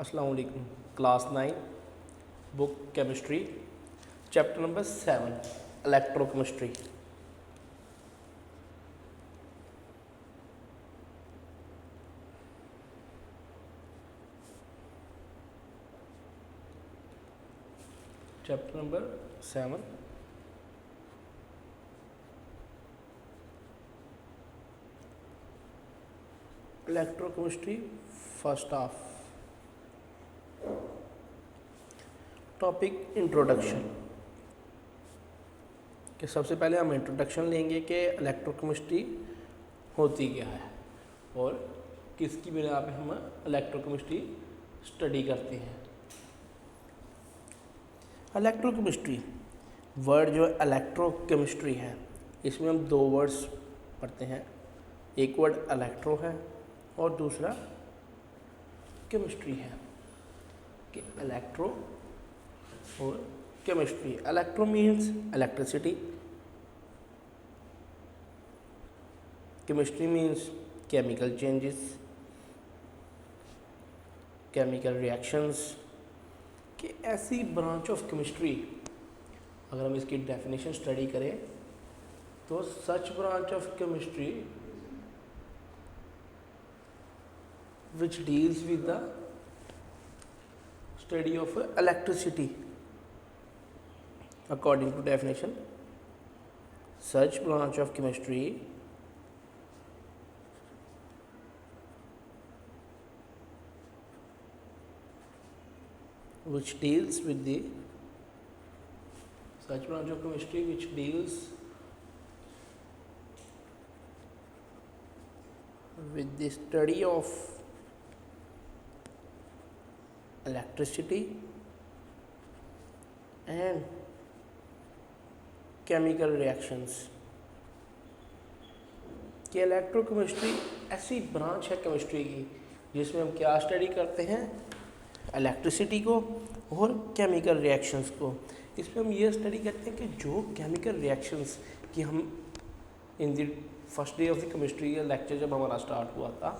अस्सलाम वालेकुम। Class 9 book chemistry chapter number 7 electrochemistry. Chapter number 7 electrochemistry first half. Topic introduction कि सबसे पहले हम इंट्रोडक्शन लेंगे कि इलेक्ट्रोकेमिस्ट्री होती क्या है और किसकी बिना पे हम इलेक्ट्रोकेमिस्ट्री स्टडी करते हैं। इलेक्ट्रोकेमिस्ट्री वर्ड जो इलेक्ट्रोकेमिस्ट्री है, इसमें हम दो वर्ड्स पढ़ते हैं। एक वर्ड इलेक्ट्रो है और दूसरा केमिस्ट्री है कि इलेक्ट्रो और chemistry. Electro means electricity, chemistry means chemical changes, chemical reactions. कि ऐसी ब्रांच ऑफ केमिस्ट्री, अगर हम इसकी डेफिनेशन स्टडी करें तो such branch of chemistry which deals with the study of electricity. According to definition, such branch of chemistry which deals with the such branch of chemistry which deals with the study of electricity and chemical reactions। कि electrochemistry ऐसी branch है chemistry की जिसमें हम क्या study करते हैं, electricity को और केमिकल रिएक्शंस को। इसमें हम ये स्टडी करते हैं कि जो केमिकल रिएक्शंस कि हम in the first day of the chemistry का लेक्चर जब हमारा स्टार्ट हुआ था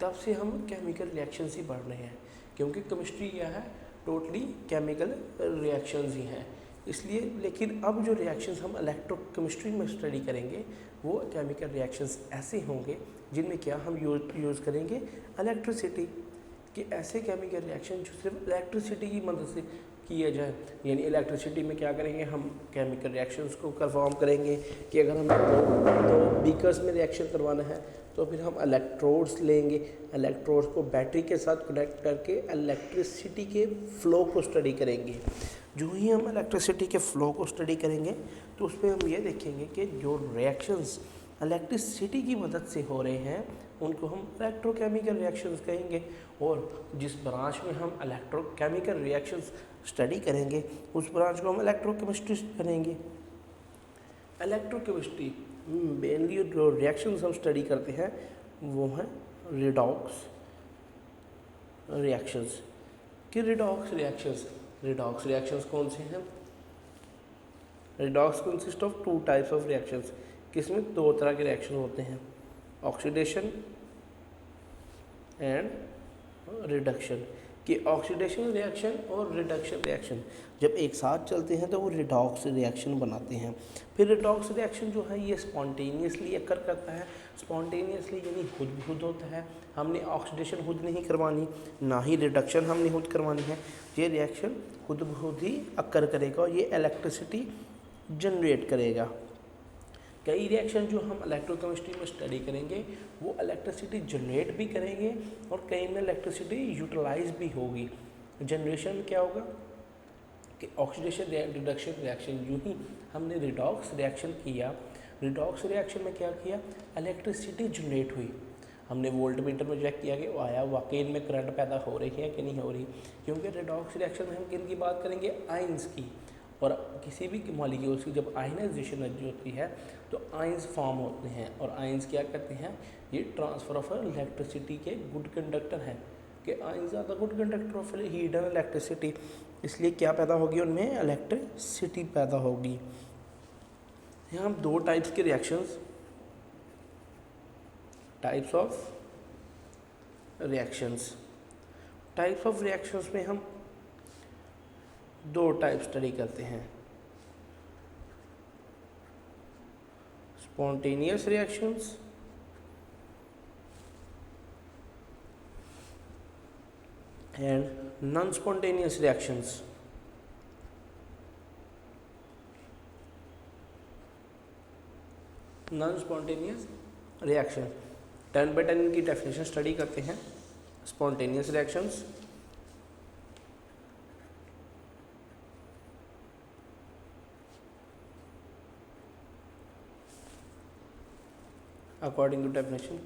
तब से हम केमिकल रिएक्शंस ही पढ़ रहे हैं, क्योंकि केमिस्ट्री क्या है, टोटली केमिकल रिएक्शंस ही हैं। इसलिए लेकिन अब जो रिएक्शंस हम इलेक्ट्रोकेमिस्ट्री में स्टडी करेंगे वो केमिकल रिएक्शंस ऐसे होंगे जिनमें क्या हम यूज़ करेंगे इलेक्ट्रिसिटी। कि ऐसे केमिकल रिएक्शन जो सिर्फ इलेक्ट्रिसिटी की मदद से किया जाए, यानी इलेक्ट्रिसिटी में क्या करेंगे, हम केमिकल रिएक्शंस को परफॉर्म करेंगे। कि अगर हमें दो बीकर्स में रिएक्शन करवाना है तो फिर हम इलेक्ट्रोड्स लेंगे, इलेक्ट्रोड्स को बैटरी के साथ कनेक्ट करके इलेक्ट्रिसिटी के फ़्लो को स्टडी करेंगे। जो ही हम इलेक्ट्रिसिटी के फ़्लो को स्टडी करेंगे तो उस पर हम ये देखेंगे कि जो रिएक्शंस इलेक्ट्रिसिटी की मदद से हो रहे हैं उनको हम इलेक्ट्रोकेमिकल रिएक्शंस कहेंगे। और जिस ब्रांच में हम इलेक्ट्रोकेमिकल रिएक्शंस स्टडी करेंगे उस ब्रांच को हम इलेक्ट्रोकेमिस्ट्री करेंगे। इलेक्ट्रोकेमिस्ट्री मेनली जो रिएक्शंस हम स्टडी करते हैं वो हैं रिडॉक्स रिएक्शंस। कि रिडॉक्स रिएक्शंस कौन से हैं? Redox consist of two types of reactions, किसमें दो तरह के रिएक्शन होते हैं, ऑक्सीडेशन एंड रिडक्शन। कि ऑक्सीडेशन रिएक्शन और रिडक्शन रिएक्शन जब एक साथ चलते हैं तो वो रिडॉक्स रिएक्शन बनाते हैं। फिर रिडॉक्स रिएक्शन जो है ये स्पॉन्टेनियसली अकर करता है। स्पॉन्टेनियसली यानी खुद होता है, हमने ऑक्सीडेशन खुद नहीं करवानी, ना ही रिडक्शन हमने खुद करवानी है। ये रिएक्शन खुद ही अकर करेगा और ये इलेक्ट्रिसिटी जनरेट करेगा। कई रिएक्शन जो हम इलेक्ट्रोकेमिस्ट्री में स्टडी करेंगे वो इलेक्ट्रिसिटी जनरेट भी करेंगे और कई में इलेक्ट्रिसिटी यूटिलाइज भी होगी। जनरेशन में क्या होगा कि ऑक्सीडेशन रिडक्शन रिएक्शन, यूँ ही हमने रिडॉक्स रिएक्शन किया, रिडॉक्स रिएक्शन में क्या किया, इलेक्ट्रिसिटी जनरेट हुई। हमने वोल्टमीटर में चेक किया कि वो आया वाकई इनमें करंट पैदा हो रही है कि नहीं हो रही। क्योंकि रिडॉक्स रिएक्शन में हम किन की बात करेंगे, आयंस की। और किसी भी मॉलिक्यूल्स की जब आयनाइजेशन होती है तो आयंस फॉर्म होते हैं और आयंस क्या कहते हैं, ये ट्रांसफ़र ऑफ इलेक्ट्रिसिटी के गुड कंडक्टर हैं। कि आयंस ज़्यादा good conductor of heat and electricity, इसलिए क्या पैदा होगी, उनमें इलेक्ट्रिसिटी पैदा होगी। यहाँ हम दो टाइप्स के reactions, types of reactions types of reactions में हम दो टाइप स्टडी करते हैं, spontaneous reactions and non spontaneous reactions. Non spontaneous reaction 10/10 की डेफिनेशन स्टडी करते हैं। Spontaneous reactions according to definition,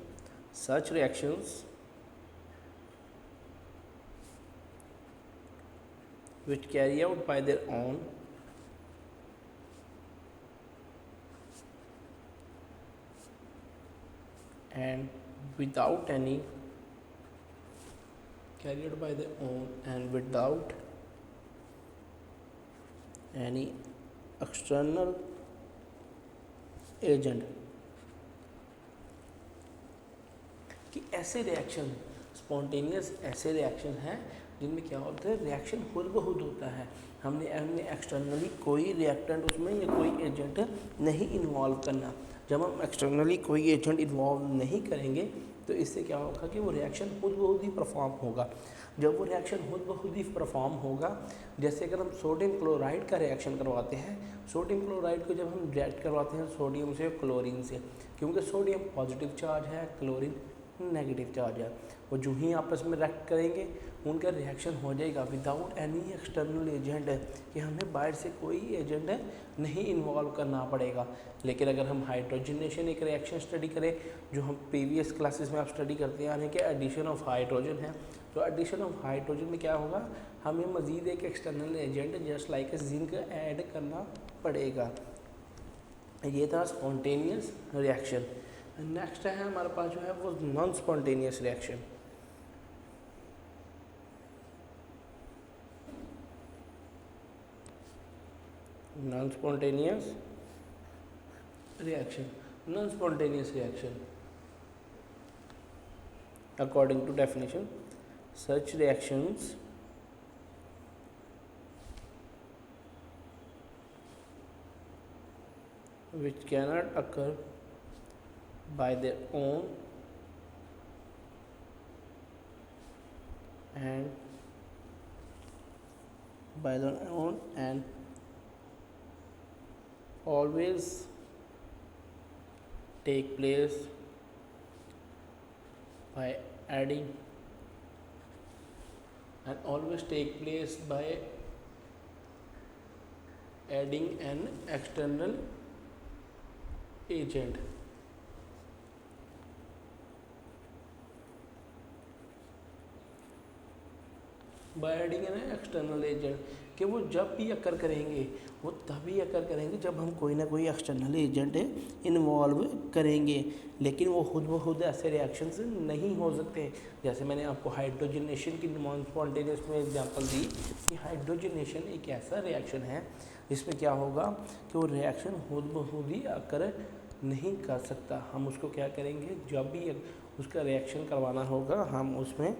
such reactions which carry out by their own and without any carry out by their own and without any external agent, कि ऐसे reaction spontaneous ऐसे reaction हैं जिनमें क्या होता है, रिएक्शन खुद ब खुद होता है। हमने एक्सटर्नली कोई रिएक्टेंट उसमें या कोई एजेंट नहीं इन्वॉल्व करना। जब हम एक्सटर्नली कोई एजेंट इन्वॉल्व नहीं करेंगे तो इससे क्या होगा कि वो रिएक्शन खुद ब खुद ही परफॉर्म होगा। जब वो रिएक्शन खुद ब खुद ही परफॉर्म होगा, जैसे अगर हम सोडियम क्लोराइड का रिएक्शन करवाते हैं, सोडियम क्लोराइड को जब हम रिएक्ट करवाते हैं सोडियम से क्लोरीन से, क्योंकि सोडियम पॉजिटिव चार्ज है, क्लोरीन नेगेटिव चार्ज है, वो जो ही आपस में रिएक्ट करेंगे उनका रिएक्शन हो जाएगा विदाउट एनी एक्सटर्नल एजेंट, कि हमें बाहर से कोई एजेंट नहीं इन्वॉल्व करना पड़ेगा। लेकिन अगर हम हाइड्रोजनेशन एक रिएक्शन स्टडी करें, जो हम प्रीवियस क्लासेस में आप स्टडी करते हैं, यानी कि एडिशन ऑफ हाइड्रोजन है, तो एडिशन ऑफ हाइड्रोजन में क्या होगा, हमें मज़ीद एक external agent just like zinc add करना पड़ेगा। ये था स्पॉन्टेनियस रिएक्शन। नेक्स्ट है हमारे पास जो है वो non spontaneous reaction. Non spontaneous reaction, non spontaneous reaction according to definition, such reactions which cannot occur by their own and always take place by adding an external agent। By adding an external agent, कि वो जब भी अकर करेंगे वो तभी अकर करेंगे जब हम कोई ना कोई एक्सटर्नल एजेंट इन्वॉल्व करेंगे, लेकिन वो खुद ब खुद ऐसे रिएक्शंस नहीं हो सकते। जैसे मैंने आपको हाइड्रोजनेशन की नॉन स्पॉन्टेनियस में एग्जांपल दी कि हाइड्रोजनेशन एक ऐसा रिएक्शन है जिसमें क्या होगा कि वो रिएक्शन खुद ब खुद ही अकर नहीं कर सकता। हम उसको क्या करेंगे, जब भी उसका रिएक्शन करवाना होगा हम उसमें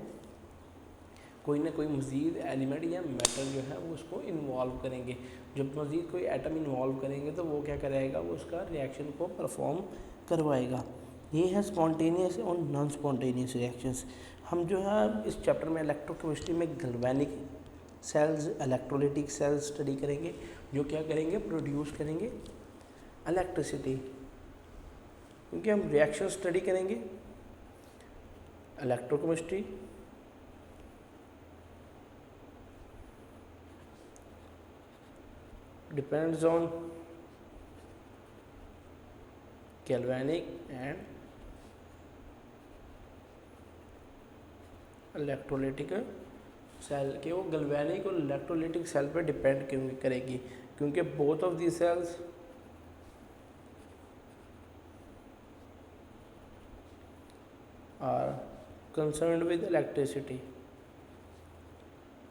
कोई ना कोई मज़ीद एलिमेंट या मेटल जो है वो उसको इन्वॉल्व करेंगे। जब मज़ीद कोई एटम इन्वॉल्व करेंगे तो वो क्या करेगा, वो उसका रिएक्शन को परफॉर्म करवाएगा। ये है स्पॉन्टेनियस और नॉन स्पॉन्टेनियस रिएक्शंस। हम जो है इस चैप्टर में इलेक्ट्रोकेमिस्ट्री में galvanic cells, electrolytic cells study करेंगे, जो क्या करेंगे, प्रोड्यूस करेंगे इलेक्ट्रिसिटी। क्योंकि हम रिएक्शन स्टडी करेंगे electrochemistry, depends on galvanic and electrolytic cell के, वो गैल्वेनिक और इलेक्ट्रोलाइटिक सेल पर डिपेंड करेगी, क्योंकि both of the cells are concerned with electricity.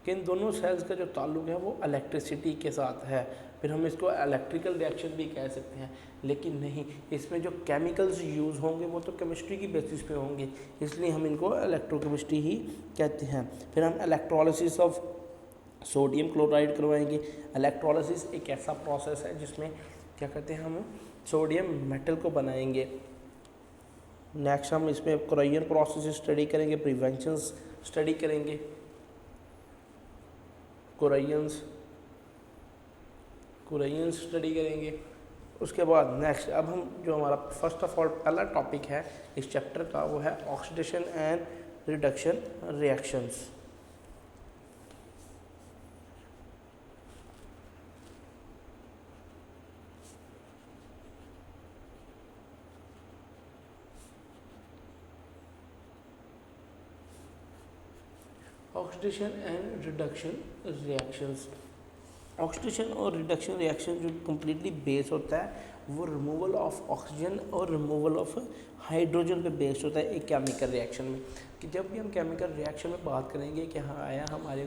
कि इन दोनों सेल्स का जो ताल्लुक है वो इलेक्ट्रिसिटी के साथ है। फिर हम इसको इलेक्ट्रिकल रिएक्शन भी कह सकते हैं, लेकिन नहीं, इसमें जो केमिकल्स यूज़ होंगे वो तो केमिस्ट्री की बेसिस पे होंगे, इसलिए हम इनको इलेक्ट्रोकेमिस्ट्री ही कहते हैं। फिर हम इलेक्ट्रोलिसिस ऑफ सोडियम क्लोराइड करवाएंगे। इलेक्ट्रोलिसिस एक ऐसा प्रोसेस है जिसमें क्या करते हैं, हम सोडियम मेटल को बनाएंगे। नेक्स्ट हम इसमें कोरियन प्रोसेस स्टडी करेंगे, प्रिवेंशन स्टडी करेंगे, कुराइयन स्टडी करेंगे। उसके बाद नेक्स्ट अब हम जो हमारा फर्स्ट ऑफ ऑल पहला टॉपिक है इस चैप्टर का वो है oxidation and reduction reactions. Oxidation and reduction reactions. Oxidation और रिडक्शन रिएक्शन जो कम्प्लीटली बेस होता है वो रिमूवल ऑफ ऑक्सीजन और रिमूवल ऑफ हाइड्रोजन पे बेस्ड होता है एक केमिकल रिएक्शन में। कि जब भी हम केमिकल रिएक्शन में बात करेंगे कि हाँ आया हमारे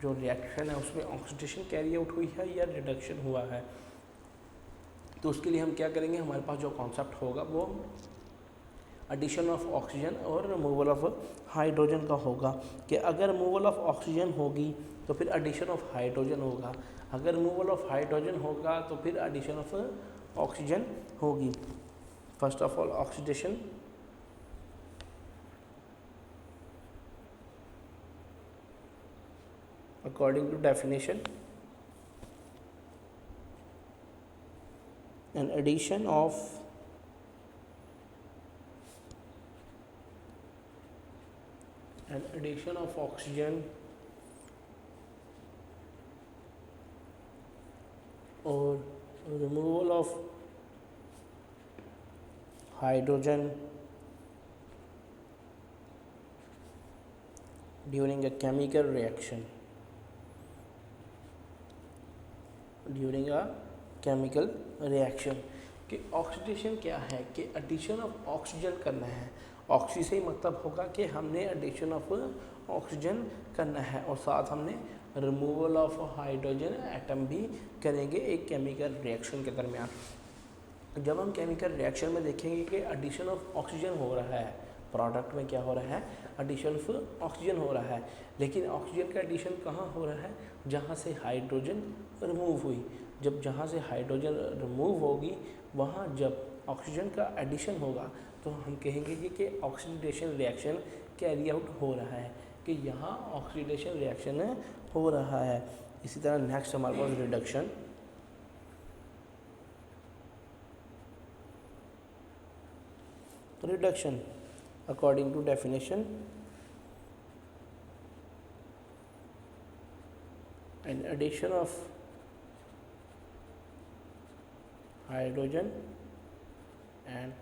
जो रिएक्शन है उसमें ऑक्सीडेशन कैरी आउट हुई है या रिडक्शन हुआ है, तो उसके लिए हम क्या करेंगे, हमारे पास जो कॉन्सेप्ट होगा वो एडिशन ऑफ ऑक्सीजन और रिमूवल ऑफ हाइड्रोजन का होगा। कि अगर रिमूवल ऑफ ऑक्सीजन होगी तो फिर एडिशन ऑफ हाइड्रोजन होगा, अगर रिमूवल ऑफ हाइड्रोजन होगा तो फिर एडिशन ऑफ ऑक्सीजन होगी। First of all oxidation, according to definition, an addition of oxygen or removal of hydrogen during a chemical reaction, कि ऑक्सीडेशन क्या है, कि एडिशन ऑफ ऑक्सीजन करना है। ऑक्सी से ही मतलब होगा कि हमने एडिशन ऑफ ऑक्सीजन करना है और साथ हमने रिमूवल ऑफ हाइड्रोजन एटम भी करेंगे एक केमिकल रिएक्शन के दरमियान। जब हम केमिकल रिएक्शन में देखेंगे कि एडिशन ऑफ ऑक्सीजन हो रहा है, प्रोडक्ट में क्या हो रहा है, एडिशन ऑफ ऑक्सीजन हो रहा है, लेकिन ऑक्सीजन का एडिशन कहाँ हो रहा है, जहाँ से हाइड्रोजन रिमूव हुई। जब जहाँ से हाइड्रोजन रिमूव होगी वहाँ जब ऑक्सीजन का एडिशन होगा तो हम कहेंगे कि ऑक्सीडेशन रिएक्शन कैरी आउट हो रहा है, कि यहाँ ऑक्सीडेशन रिएक्शन हो रहा है। इसी तरह नेक्स्ट हमारे पास reduction. Reduction according to definition, an addition of hydrogen and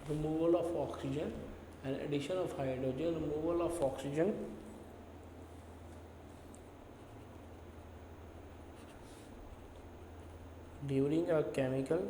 removal of oxygen, an addition of hydrogen, removal of oxygen during a chemical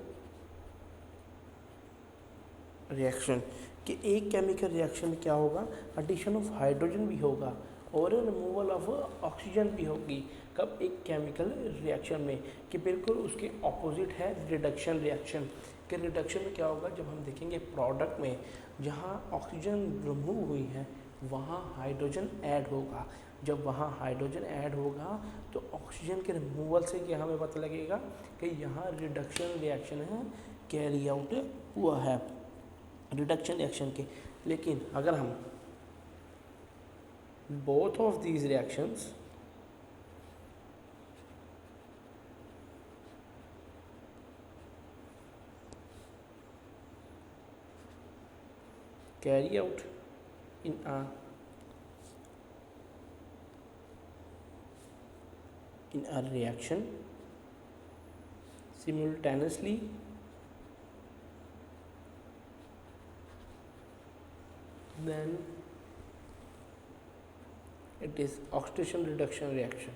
reaction. कि एक केमिकल रिएक्शन में क्या होगा, एडिशन ऑफ हाइड्रोजन भी होगा और रिमूवल ऑफ ऑक्सीजन भी होगी। कब, एक केमिकल रिएक्शन में। कि बिल्कुल उसके ऑपोजिट है रिडक्शन रिएक्शन। कि रिडक्शन में क्या होगा, जब हम देखेंगे प्रोडक्ट में जहाँ ऑक्सीजन रिमूव हुई है वहाँ हाइड्रोजन ऐड होगा। जब वहाँ हाइड्रोजन ऐड होगा तो ऑक्सीजन के रिमूवल से क्या हमें पता लगेगा कि यहाँ रिडक्शन रिएक्शन है कैरी आउट हुआ है, रिडक्शन रिएक्शन के। लेकिन अगर हम both of these reactions carry out in a reaction simultaneously, then it is oxidation reduction reaction।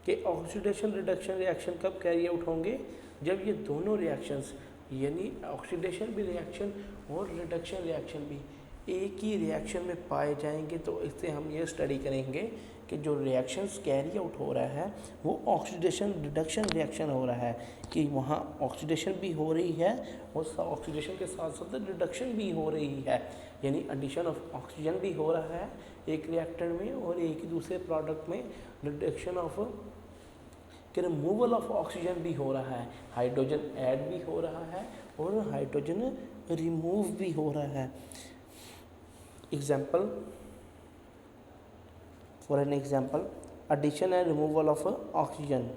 कि ऑक्सीडेशन रिडक्शन रिएक्शन कब कैरी आउट होंगे, जब ये दोनों रिएक्शंस यानी ऑक्सीडेशन भी रिएक्शन और रिडक्शन रिएक्शन भी एक ही रिएक्शन में पाए जाएंगे। तो इससे हम ये स्टडी करेंगे कि जो रिएक्शंस कैरी आउट हो रहा है वो ऑक्सीडेशन रिडक्शन रिएक्शन हो रहा है, कि वहाँ ऑक्सीडेशन भी हो रही है और ऑक्सीडेशन के साथ साथ रिडक्शन भी हो रही है, यानी एडिशन ऑफ ऑक्सीजन भी हो रहा है एक रिएक्टर में और एक दूसरे प्रोडक्ट में रिडक्शन ऑफ कि रिमूवल ऑफ ऑक्सीजन भी हो रहा है, हाइड्रोजन ऐड भी हो रहा है और हाइड्रोजन रिमूव भी हो रहा है। Example, for an example, addition and removal of oxygen,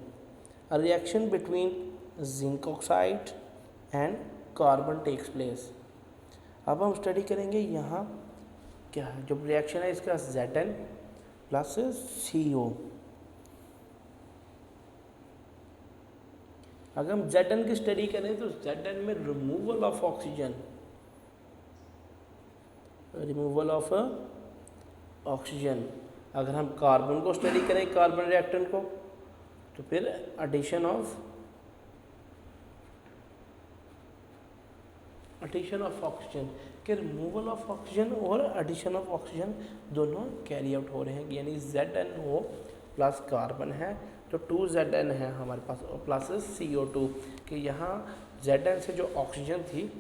a reaction between zinc oxide and carbon takes place। अब हम स्टडी करेंगे यहाँ क्या है, जब रिएक्शन है इसका Zn प्लस CO। अगर हम Zn की स्टडी करें तो Zn में removal of oxygen, removal of oxygen. अगर हम कार्बन को स्टडी करें, कार्बन रिएक्टेंट को, तो फिर एडिशन ऑफ ऑक्सीजन के रिमूवल ऑफ ऑक्सीजन और एडिशन ऑफ ऑक्सीजन दोनों कैरी आउट हो रहे हैं, यानी ZnO प्लस कार्बन है तो 2Zn है हमारे पास और प्लस CO2, कि यहाँ Zn से जो ऑक्सीजन थी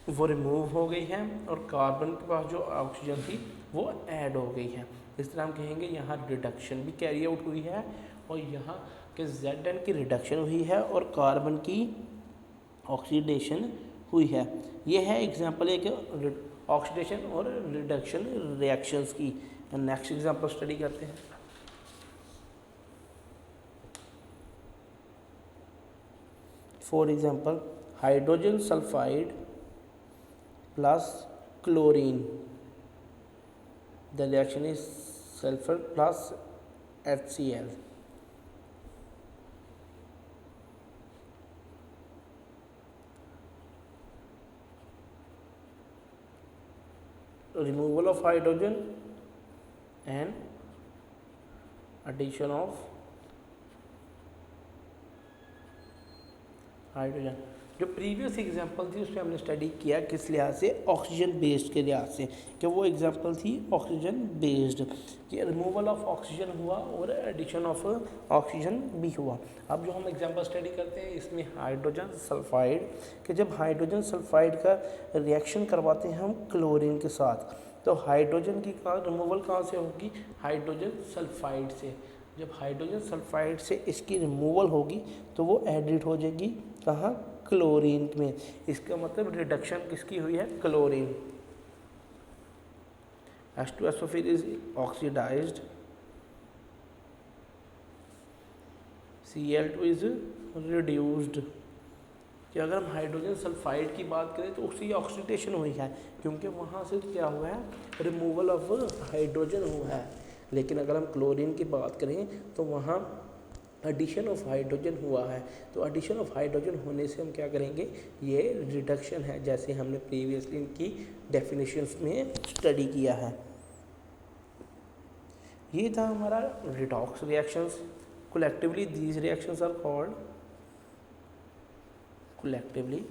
वो रिमूव हो गई है और कार्बन के पास जो ऑक्सीजन थी वो ऐड हो गई है। इस तरह हम कहेंगे यहाँ रिडक्शन भी कैरी आउट हुई है और यहाँ के Zn की रिडक्शन हुई है और कार्बन की ऑक्सीडेशन हुई है। ये है एग्जांपल एक ऑक्सीडेशन और रिडक्शन रिएक्शंस की। नेक्स्ट एग्जांपल स्टडी करते हैं। For example, hydrogen sulphide plus chlorine, the reaction is sulfur plus HCl। removal of hydrogen and addition of hydrogen. जो प्रीवियस एग्जांपल थी उसमें हमने स्टडी किया किस लिहाज से, ऑक्सीजन बेस्ड के लिहाज से, कि वो एग्जांपल थी ऑक्सीजन बेस्ड, कि रिमूवल ऑफ ऑक्सीजन हुआ और एडिशन ऑफ ऑक्सीजन भी हुआ। अब जो हम एग्जांपल स्टडी करते हैं इसमें हाइड्रोजन सल्फाइड, कि जब हाइड्रोजन सल्फाइड का रिएक्शन करवाते हैं हम क्लोरीन के साथ, तो हाइड्रोजन की रिमूवल कहाँ से होगी, हाइड्रोजन सल्फाइड से। जब हाइड्रोजन सल्फाइड से इसकी रिमूवल होगी तो वो एडिट हो जाएगी कहाँ, क्लोरीन में। इसका मतलब रिडक्शन किसकी हुई है, क्लोरीन। H2SO फिर is oxidised, Cl2 is reduced. कि अगर हम हाइड्रोजन सल्फाइड की बात करें तो उसकी ऑक्सीडेशन हुई है क्योंकि वहाँ से क्या हुआ है, रिमूवल ऑफ हाइड्रोजन हुआ है। लेकिन अगर हम क्लोरीन की बात करें तो वहाँ एडिशन ऑफ हाइड्रोजन हुआ है। तो एडिशन ऑफ हाइड्रोजन होने से हम क्या करेंगे, ये रिडक्शन है, जैसे हमने प्रीवियसली इनकी डेफिनेशंस में स्टडी किया है। ये था हमारा redox reactions. Collectively these reactions are called collectively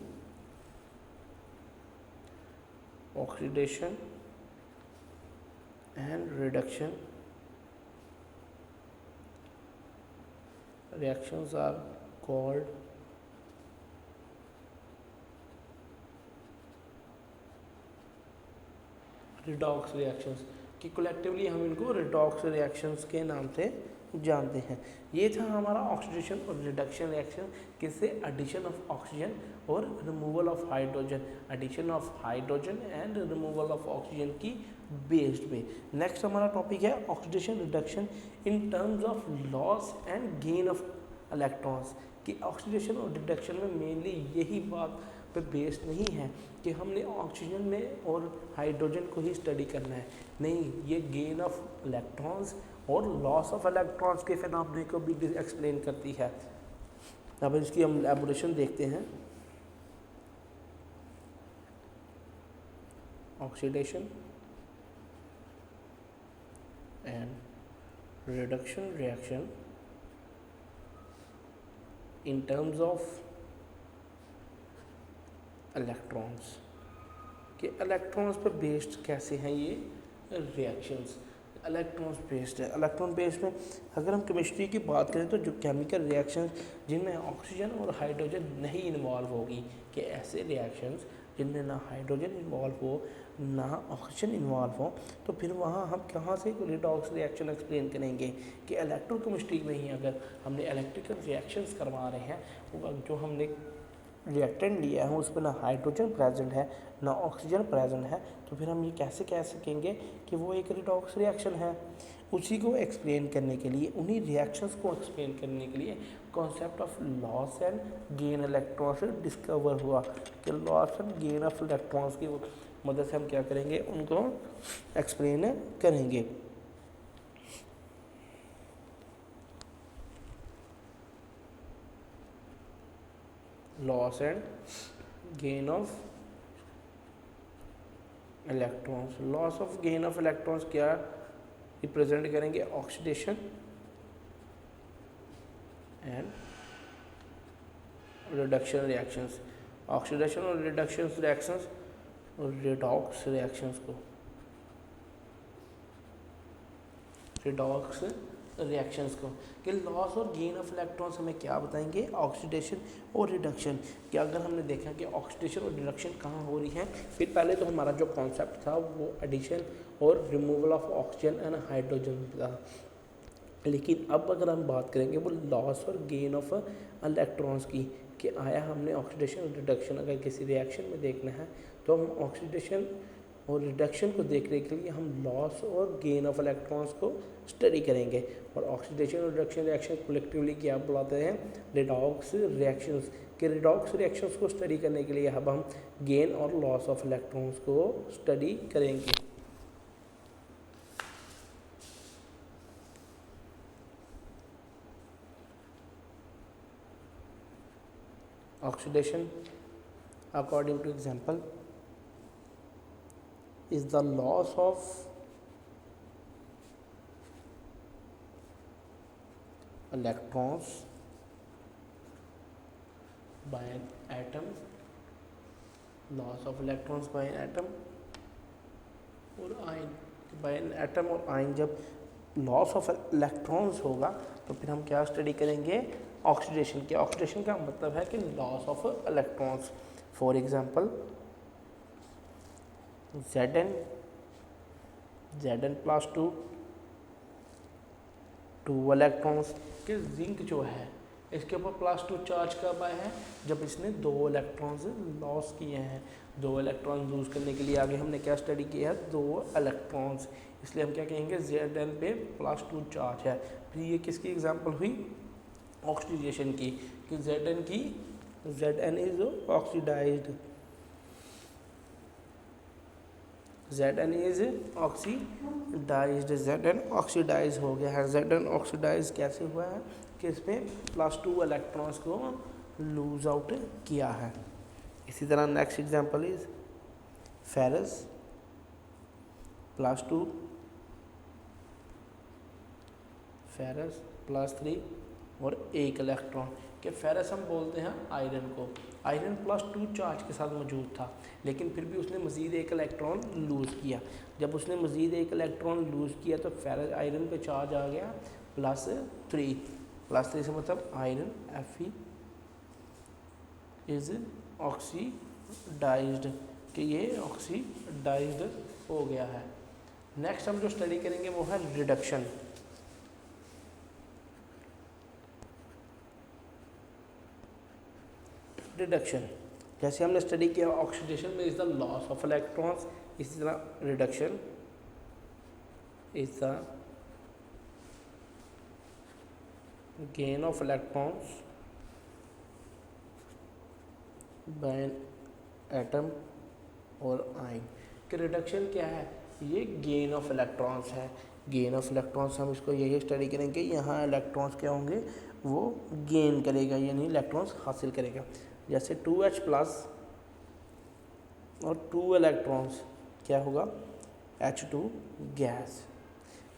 oxidation and reduction reactions are called redox reactions, कि कलेक्टिवली हम इनको रिडॉक्स रिएक्शंस के नाम से जानते हैं। ये था हमारा ऑक्सीडेशन और रिडक्शन रिएक्शन, किससे, एडिशन ऑफ ऑक्सीजन और removal of hydrogen, addition of hydrogen and removal of oxygen की बेस्ड पे। नेक्स्ट हमारा टॉपिक है oxidation reduction in terms of loss and gain of electrons, कि ऑक्सीडेशन और रिडक्शन में मेनली यही बात पे बेस्ड नहीं है कि हमने ऑक्सीजन में और हाइड्रोजन को ही स्टडी करना है, नहीं, ये गेन ऑफ इलेक्ट्रॉन्स और लॉस ऑफ इलेक्ट्रॉन्स के फिनोमेना को भी एक्सप्लेन करती है। अब इसकी हम एलैबोरेशन देखते हैं। Oxidation and reduction reaction in terms of electrons कि इलेक्ट्रॉन्स पर बेस्ड कैसे हैं ये रिएक्शंस, इलेक्ट्रॉन्स बेस्ड है। इलेक्ट्रॉन बेस्ड में अगर हम केमिस्ट्री की बात करें तो जो केमिकल रिएक्शंस जिनमें ऑक्सीजन और हाइड्रोजन नहीं इन्वॉल्व होगी, कि ऐसे रिएक्शंस जिनमें ना हाइड्रोजन इन्वॉल्व हो ना ऑक्सीजन इन्वॉल्व हो, तो फिर वहाँ हम कहाँ से रिडॉक्स रिएक्शन एक्सप्लेन करेंगे कि इलेक्ट्रोकेमिस्ट्री में ही अगर हमने इलेक्ट्रिकल रिएक्शंस करवा रहे हैं, वो जो हमने रिएक्टेंट लिया है उसमें ना हाइड्रोजन प्रेजेंट है ना ऑक्सीजन प्रेजेंट है, तो फिर हम ये कैसे कह सकेंगे कि वो एक रिडॉक्स रिएक्शन है। उसी को एक्सप्लेन करने के लिए, उन्हीं रिएक्शंस को एक्सप्लेन करने के लिए concept of loss and gain electron से डिस्कवर हुआ कि loss and gain of electrons की मदद से हम क्या करेंगे, उनको एक्सप्लेन करेंगे। Loss and gain of electrons, loss of gain of electrons क्या रिप्रेजेंट करेंगे, oxidation and reduction reactions, oxidation और रिडक्शन रिएक्शंस और रिडॉक्स रिएक्शंस को, रिडॉक्स रिएक्शंस को कि लॉस और गेन ऑफ इलेक्ट्रॉन्स हमें क्या बताएंगे, ऑक्सीडेशन और रिडक्शन। कि अगर हमने देखा कि ऑक्सीडेशन और रिडक्शन कहाँ हो रही है, फिर पहले तो हमारा जो कॉन्सेप्ट था वो एडिशन और removal of oxygen and hydrogen था, लेकिन अब अगर हम बात करेंगे वो लॉस और गेन ऑफ इलेक्ट्रॉन्स की, कि आया हमने ऑक्सीडेशन और रिडक्शन अगर किसी रिएक्शन में देखना है तो हम ऑक्सीडेशन और रिडक्शन को देखने के लिए हम लॉस और गेन ऑफ इलेक्ट्रॉन्स को स्टडी करेंगे। और ऑक्सीडेशन और रिडक्शन रिएक्शन कलेक्टिवली क्या बुलाते हैं, रिडॉक्स रिएक्शंस। के रिडॉक्स रिएक्शंस को स्टडी करने के लिए अब हम गेन और लॉस ऑफ इलेक्ट्रॉन्स को स्टडी करेंगे। Oxidation, according to example, is the loss of electrons by an atom, loss of electrons by an atom और आयन, by an atom और आयन। जब लॉस ऑफ इलेक्ट्रॉन्स होगा तो फिर हम क्या स्टडी करेंगे, ऑक्सीडेशन के। ऑक्सीडेशन का मतलब है कि loss of electrons. For example Zn plus 2 electrons के जिंक जो है इसके ऊपर +2 चार्ज कब आया है, जब इसने 2 इलेक्ट्रॉन्स लॉस किए हैं। 2 इलेक्ट्रॉन लूज करने के लिए आगे हमने क्या स्टडी किया है, 2 इलेक्ट्रॉन्स, इसलिए हम क्या कहेंगे Zn पे +2 चार्ज है। फिर ये किसकी एग्जांपल हुई, ऑक्सीडेशन की, कि Zn is oxidized, Zn is oxidized, Zn oxidize हो गया है। Zn ऑक्सीडाइज कैसे हुआ है कि इसमें +2 इलेक्ट्रॉन्स को लूज आउट किया है। इसी तरह next example is ferrous +2, ferrous +3 और 1 इलेक्ट्रॉन। कि फेरस हम बोलते हैं आयरन को, आयरन +2 चार्ज के साथ मौजूद था, लेकिन फिर भी उसने मज़ीद 1 इलेक्ट्रॉन लूज़ किया। जब उसने मज़ीद 1 इलेक्ट्रॉन लूज़ किया तो फेरस आयरन पे चार्ज आ गया +3 से मतलब आयरन Fe इज ऑक्सीडाइज्ड, कि ये ऑक्सीडाइज्ड हो गया है। नेक्स्ट हम जो स्टडी करेंगे वो है रिडक्शन। रिडक्शन जैसे हमने स्टडी किया ऑक्सीडेशन में is the loss of electrons, इसी तरह reduction is the gain of electrons bye an atom और आयन। कि रिडक्शन क्या है, ये गेन ऑफ इलेक्ट्रॉन्स है। गेन ऑफ इलेक्ट्रॉन्स हम इसको यही स्टडी करेंगे, यहाँ इलेक्ट्रॉन्स क्या होंगे, वो गेन करेगा यानी इलेक्ट्रॉन्स हासिल करेगा। जैसे 2H प्लस और 2 इलेक्ट्रॉन्स क्या होगा, H2 गैस।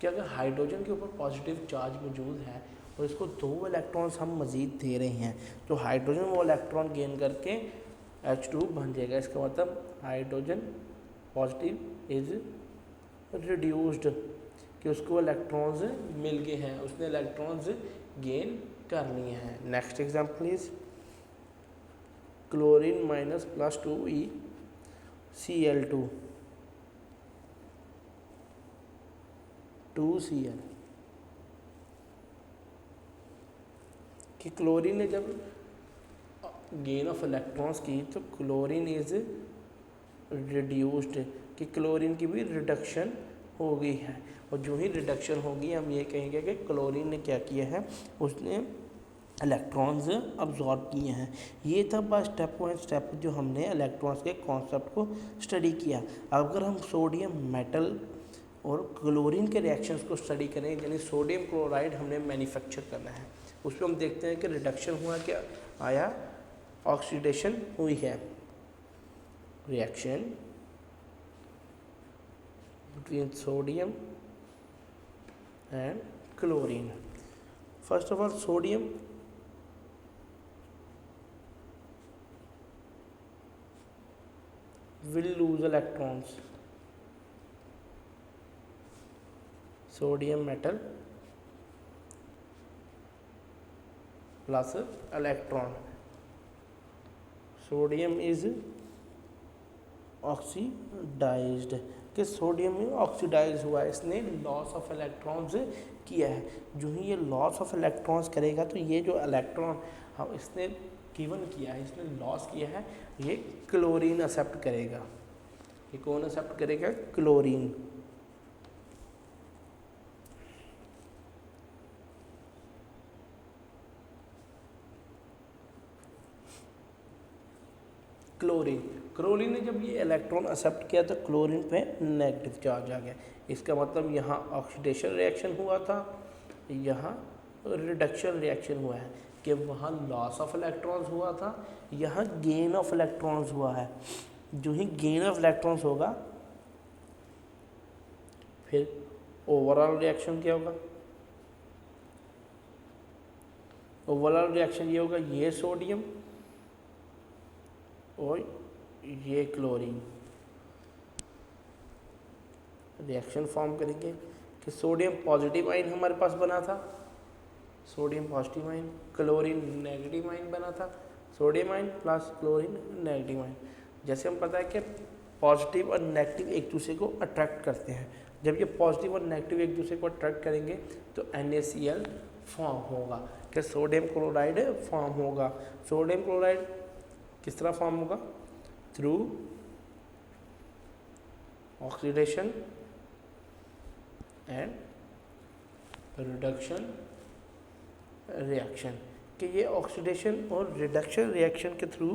कि अगर हाइड्रोजन के ऊपर पॉजिटिव चार्ज मौजूद है और इसको 2 इलेक्ट्रॉन्स हम मज़ीद दे रहे हैं, तो हाइड्रोजन वो इलेक्ट्रॉन गेन करके H2 बन जाएगा। इसका मतलब हाइड्रोजन पॉजिटिव इज रिड्यूस्ड, कि उसको इलेक्ट्रॉन्स मिल गए हैं, उसने इलेक्ट्रॉन्स गेन कर लिए हैं। Next example is chlorine minus plus 2E Cl2 2Cl, कि क्लोरीन ने जब गेन ऑफ इलेक्ट्रॉन्स की तो क्लोरीन इज रिड्यूस्ड, कि क्लोरीन की भी रिडक्शन हो गई है। और जो ही रिडक्शन होगी हम ये कहेंगे कि क्लोरीन ने क्या किया है, उसने इलेक्ट्रॉन्स अब्जॉर्ब किए हैं। ये था बस स्टेप बाय स्टेप जो हमने इलेक्ट्रॉन्स के कॉन्सेप्ट को स्टडी किया। अगर हम सोडियम मेटल और क्लोरीन के रिएक्शंस को स्टडी करें, यानी सोडियम क्लोराइड हमने मैन्युफैक्चर करना है, उसमें हम देखते हैं कि रिडक्शन हुआ क्या आया, ऑक्सीडेशन हुई है। Reaction between sodium and chlorine. First of all sodium will lose electrons, sodium metal plus electron, sodium is oxidized, कि सोडियम में ऑक्सीडाइज हुआ है, इसने लॉस ऑफ इलेक्ट्रॉन्स किया है। जो ही ये लॉस ऑफ इलेक्ट्रॉन्स करेगा तो ये जो इलेक्ट्रॉन हम इसने गिवन किया है, इसने लॉस किया है, ये क्लोरीन एक्सेप्ट करेगा। ये कौन एक्सेप्ट करेगा? क्लोरीन। क्लोरीन ने जब ये इलेक्ट्रॉन एक्सेप्ट किया तो क्लोरीन पे नेगेटिव चार्ज आ गया। इसका मतलब यहाँ ऑक्सीडेशन रिएक्शन हुआ था, यहाँ रिडक्शन रिएक्शन हुआ है, कि वहाँ लॉस ऑफ इलेक्ट्रॉन्स हुआ था, यहाँ गेन ऑफ इलेक्ट्रॉन्स हुआ है। जो ही गेन ऑफ इलेक्ट्रॉन्स होगा फिर ओवरऑल रिएक्शन क्या होगा? ओवरऑल रिएक्शन ये होगा, ये सोडियम और ये क्लोरीन रिएक्शन फॉर्म करेंगे, कि सोडियम पॉजिटिव आयन हमारे पास बना था, sodium positive ion, chlorine negative ion बना था, sodium ion plus chlorine negative ion. जैसे हम पता है कि पॉजिटिव और नेगेटिव एक दूसरे को अट्रैक्ट करते हैं, जब ये पॉजिटिव और नेगेटिव एक दूसरे को अट्रैक्ट करेंगे तो NaCl फॉर्म होगा, कि सोडियम क्लोराइड फॉर्म होगा। सोडियम क्लोराइड किस तरह फॉर्म होगा? Through oxidation and reduction reaction, कि ये ऑक्सीडेशन और रिडक्शन रिएक्शन के थ्रू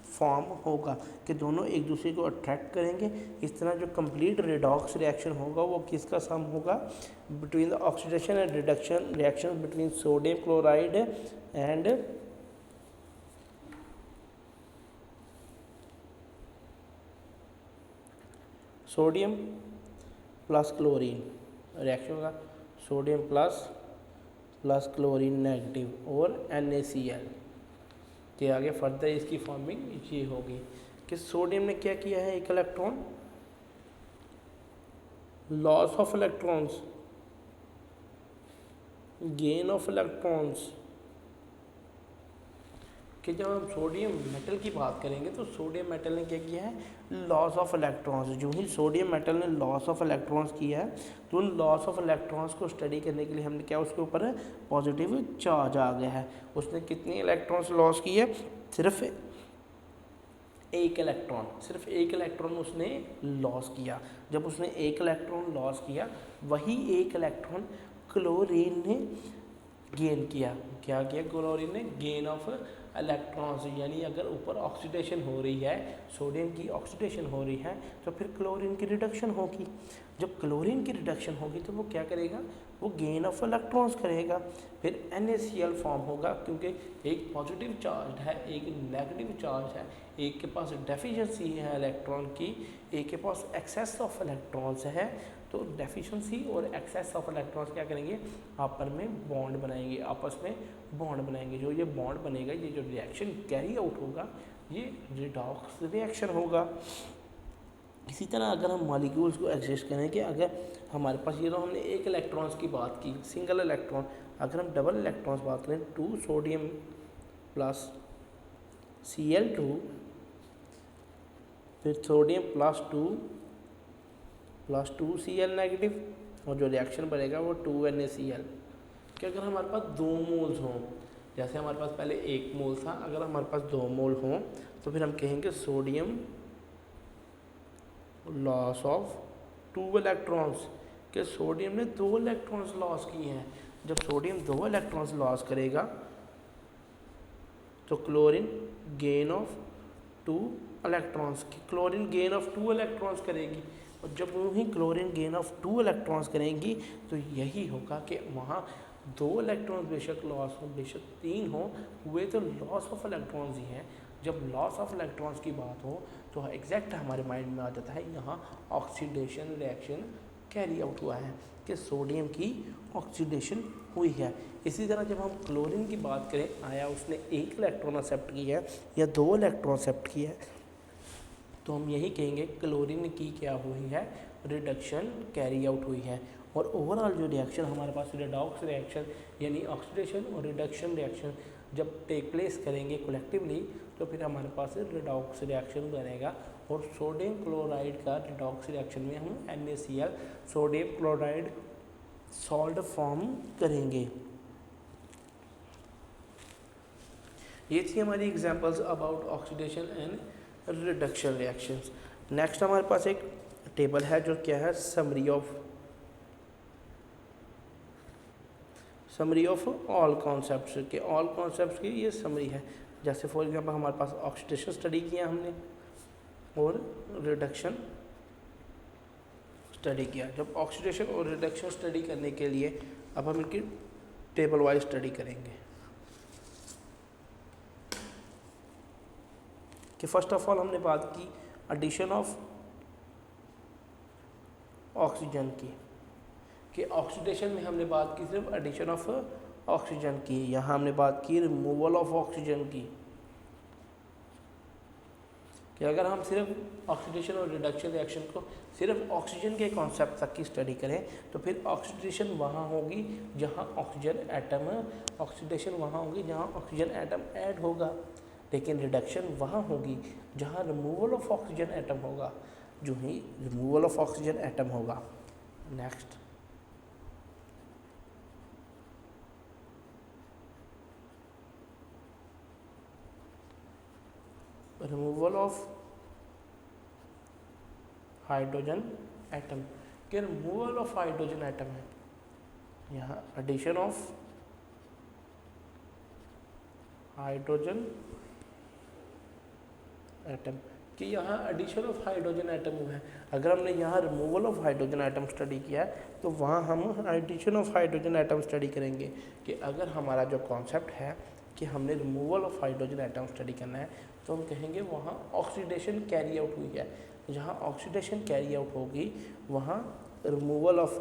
फॉर्म होगा, कि दोनों एक दूसरे को अट्रैक्ट करेंगे। इस तरह जो कंप्लीट रिडॉक्स रिएक्शन होगा वो किसका सम होगा? Between the oxidation and reduction reaction between sodium chloride and sodium plus chlorine reaction होगा, सोडियम प्लस क्लोरीन नेगेटिव और NaCl के आगे फर्दर इसकी फॉर्मिंग ये होगी, कि सोडियम ने क्या किया है, एक electron loss of electrons, gain of electrons, कि जब हम सोडियम मेटल की बात करेंगे तो सोडियम मेटल ने क्या किया है? Loss of electrons. जो ही सोडियम मेटल ने लॉस ऑफ इलेक्ट्रॉन्स किया है तो उन लॉस ऑफ इलेक्ट्रॉन्स को स्टडी करने के लिए हमने क्या उसके ऊपर पॉजिटिव चार्ज आ गया है। उसने कितनी इलेक्ट्रॉन्स लॉस की है? सिर्फ एक इलेक्ट्रॉन उसने लॉस किया। जब उसने एक इलेक्ट्रॉन लॉस किया, वही एक इलेक्ट्रॉन क्लोरीन ने गेन किया। क्या किया? क्लोरीन ने गेन ऑफ इलेक्ट्रॉन्स, यानी अगर ऊपर ऑक्सीडेशन हो रही है, सोडियम की ऑक्सीडेशन हो रही है, तो फिर क्लोरीन की रिडक्शन होगी। जब क्लोरीन की रिडक्शन होगी तो वो क्या करेगा? वो गेन ऑफ इलेक्ट्रॉन्स करेगा। फिर NaCl फॉर्म होगा, क्योंकि एक पॉजिटिव चार्ज है, एक नेगेटिव चार्ज है, एक के पास डेफिशिएंसी है इलेक्ट्रॉन की, एक के पास एक्सेस ऑफ इलेक्ट्रॉन्स है। तो डेफिशिएंसी और एक्सेस ऑफ इलेक्ट्रॉन्स क्या करेंगे? आपस में बॉन्ड बनाएंगे, जो ये बॉन्ड बनेगा, ये जो रिएक्शन कैरी आउट होगा, ये रिडॉक्स रिएक्शन होगा। इसी तरह अगर हम मॉलिक्यूल्स को एग्जिस्ट करें कि अगर हमारे पास ये तो हमने एक इलेक्ट्रॉन्स की बात की, सिंगल इलेक्ट्रॉन, अगर हम डबल इलेक्ट्रॉन्स बात करें 2 सोडियम प्लस Cl2 फिर सोडियम प्लस 2 Cl नेगेटिव और जो रिएक्शन बनेगा वो 2NaCl। कि अगर हमारे पास 2 मोल्स हों, जैसे हमारे पास पहले 1 मोल था, अगर हमारे पास 2 मोल हों तो फिर हम कहेंगे सोडियम लॉस ऑफ 2 इलेक्ट्रॉन्स, कि सोडियम ने 2 इलेक्ट्रॉन्स लॉस किए हैं। जब सोडियम 2 इलेक्ट्रॉन्स लॉस करेगा तो क्लोरीन गेन ऑफ 2 इलेक्ट्रॉन्स, की क्लोरीन गेन ऑफ 2 इलेक्ट्रॉन्स करेगी। और जब वो ही क्लोरीन गेन ऑफ 2 इलेक्ट्रॉन्स करेंगी तो यही होगा कि वहाँ 2 इलेक्ट्रॉन्स बेशक लॉस हो, बेशक 3 हो, हुए तो लॉस ऑफ इलेक्ट्रॉन्स ही हैं। जब लॉस ऑफ इलेक्ट्रॉन्स की बात हो तो एग्जैक्ट हमारे माइंड में आ जाता है यहाँ ऑक्सीडेशन रिएक्शन कैरी आउट हुआ है, कि सोडियम की ऑक्सीडेशन हुई है। इसी तरह जब हम क्लोरीन की बात करें, आया उसने 1 इलेक्ट्रॉन एक्सेप्ट किया है या 2 इलेक्ट्रॉन एक्सेप्ट किया है, तो हम यही कहेंगे क्लोरीन की क्या हुई है, रिडक्शन कैरी आउट हुई है। और ओवरऑल जो रिएक्शन हमारे पास रिडॉक्स रिएक्शन यानी ऑक्सीडेशन और रिडक्शन रिएक्शन जब टेक प्लेस करेंगे कलेक्टिवली तो फिर हमारे पास रिडॉक्स रिएक्शन बनेगा। और सोडियम क्लोराइड का रिडॉक्स रिएक्शन में हम NaCl sodium chloride salt form करेंगे। ये थी हमारी examples about oxidation and reduction reactions. Next हमारे पास एक टेबल है जो क्या है, समरी ऑफ ऑल कॉन्सेप्ट्स के, ऑल कॉन्सेप्ट्स की ये समरी है। जैसे फॉर एग्जांपल हमारे पास ऑक्सीडेशन स्टडी किया हमने और रिडक्शन स्टडी किया। जब ऑक्सीडेशन और रिडक्शन स्टडी करने के लिए अब हम इनकी टेबल वाइज स्टडी करेंगे। कि फर्स्ट ऑफ ऑल हमने बात की एडिशन ऑफ ऑक्सीजन की, कि ऑक्सीडेशन में हमने बात की सिर्फ एडिशन ऑफ ऑक्सीजन की। यहाँ हमने बात की रिमूवल ऑफ ऑक्सीजन की, कि अगर हम सिर्फ ऑक्सीडेशन और रिडक्शन रिएक्शन को सिर्फ ऑक्सीजन के कॉन्सेप्ट तक की स्टडी करें तो फिर ऑक्सीडेशन वहाँ होगी जहाँ ऑक्सीजन एटम, ऑक्सीडेशन वहाँ होगी जहाँ ऑक्सीजन एटम ऐड होगा, लेकिन रिडक्शन वहाँ होगी जहाँ रिमूवल ऑफ ऑक्सीजन एटम होगा, जो ही रिमूवल ऑफ ऑक्सीजन एटम होगा। Next removal of hydrogen atom, के रिमूवल ऑफ हाइड्रोजन एटम है, यहाँ एडिशन ऑफ हाइड्रोजन एटम, कि यहाँ एडिशन ऑफ हाइड्रोजन एटम हुआ है। अगर हमने यहाँ removal of hydrogen atom study किया है तो वहाँ हम addition of hydrogen atom study करेंगे। कि अगर हमारा जो कॉन्सेप्ट है कि हमने removal of hydrogen atom study करना है तो हम कहेंगे वहाँ ऑक्सीडेशन कैरी आउट हुई है। जहाँ ऑक्सीडेशन कैरी आउट होगी वहाँ रिमूवल ऑफ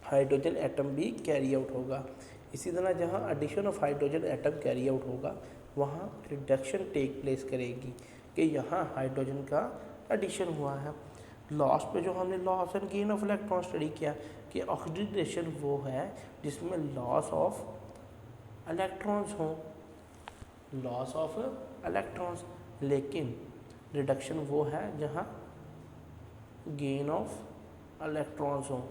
हाइड्रोजन एटम भी कैरी आउट होगा। इसी तरह जहाँ addition of hydrogen atom carry out होगा वहाँ रिडक्शन टेक प्लेस करेगी, कि यहाँ हाइड्रोजन का एडिशन हुआ है। लॉस पे जो हमने loss and gain of electron study किया, कि ऑक्सीडेशन वो है जिसमें लॉस ऑफ इलेक्ट्रॉन्स हों, लॉस ऑफ इलेक्ट्रॉन्स, लेकिन रिडक्शन वो है जहाँ गेन ऑफ इलेक्ट्रॉन्स हों।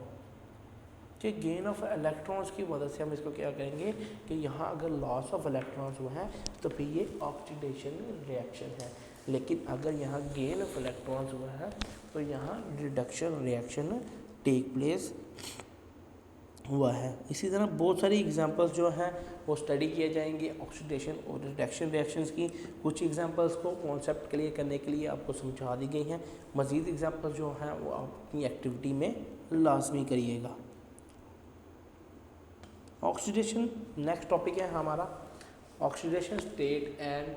कि गेन ऑफ इलेक्ट्रॉन्स की मदद से हम इसको क्या करेंगे कि यहाँ अगर लॉस ऑफ इलेक्ट्रॉन्स हुआ है तो फिर ये ऑक्सीडेशन रिएक्शन है, लेकिन अगर यहाँ गेन ऑफ इलेक्ट्रॉन्स हुआ है तो यहाँ रिडक्शन रिएक्शन टेक प्लेस हुआ है। इसी तरह बहुत सारी एग्जांपल्स जो हैं वो स्टडी किए जाएंगे ऑक्सीडेशन और रिडक्शन रिएक्शंस की। कुछ एग्जांपल्स को कॉन्सेप्ट क्लियर करने के लिए आपको समझा दी गई हैं, मज़ीद एग्जांपल्स जो हैं वो आप अपनी एक्टिविटी में लाजमी करिएगा। ऑक्सीडेशन नेक्स्ट टॉपिक है हमारा, oxidation state and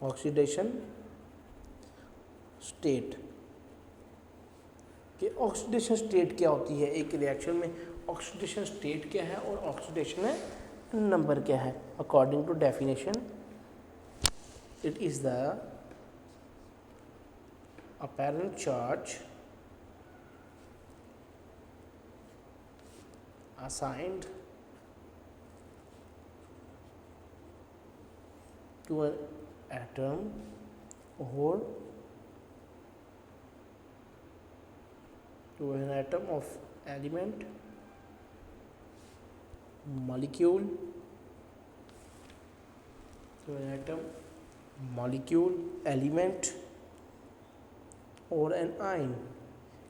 oxidation state. कि ऑक्सीडेशन स्टेट क्या होती है, एक रिएक्शन में ऑक्सीडेशन स्टेट क्या है और ऑक्सीडेशन नंबर क्या है? According to definition it is the apparent charge assigned to an atom or to an atom of element, molecule, to an atom, molecule, element और एन आइन।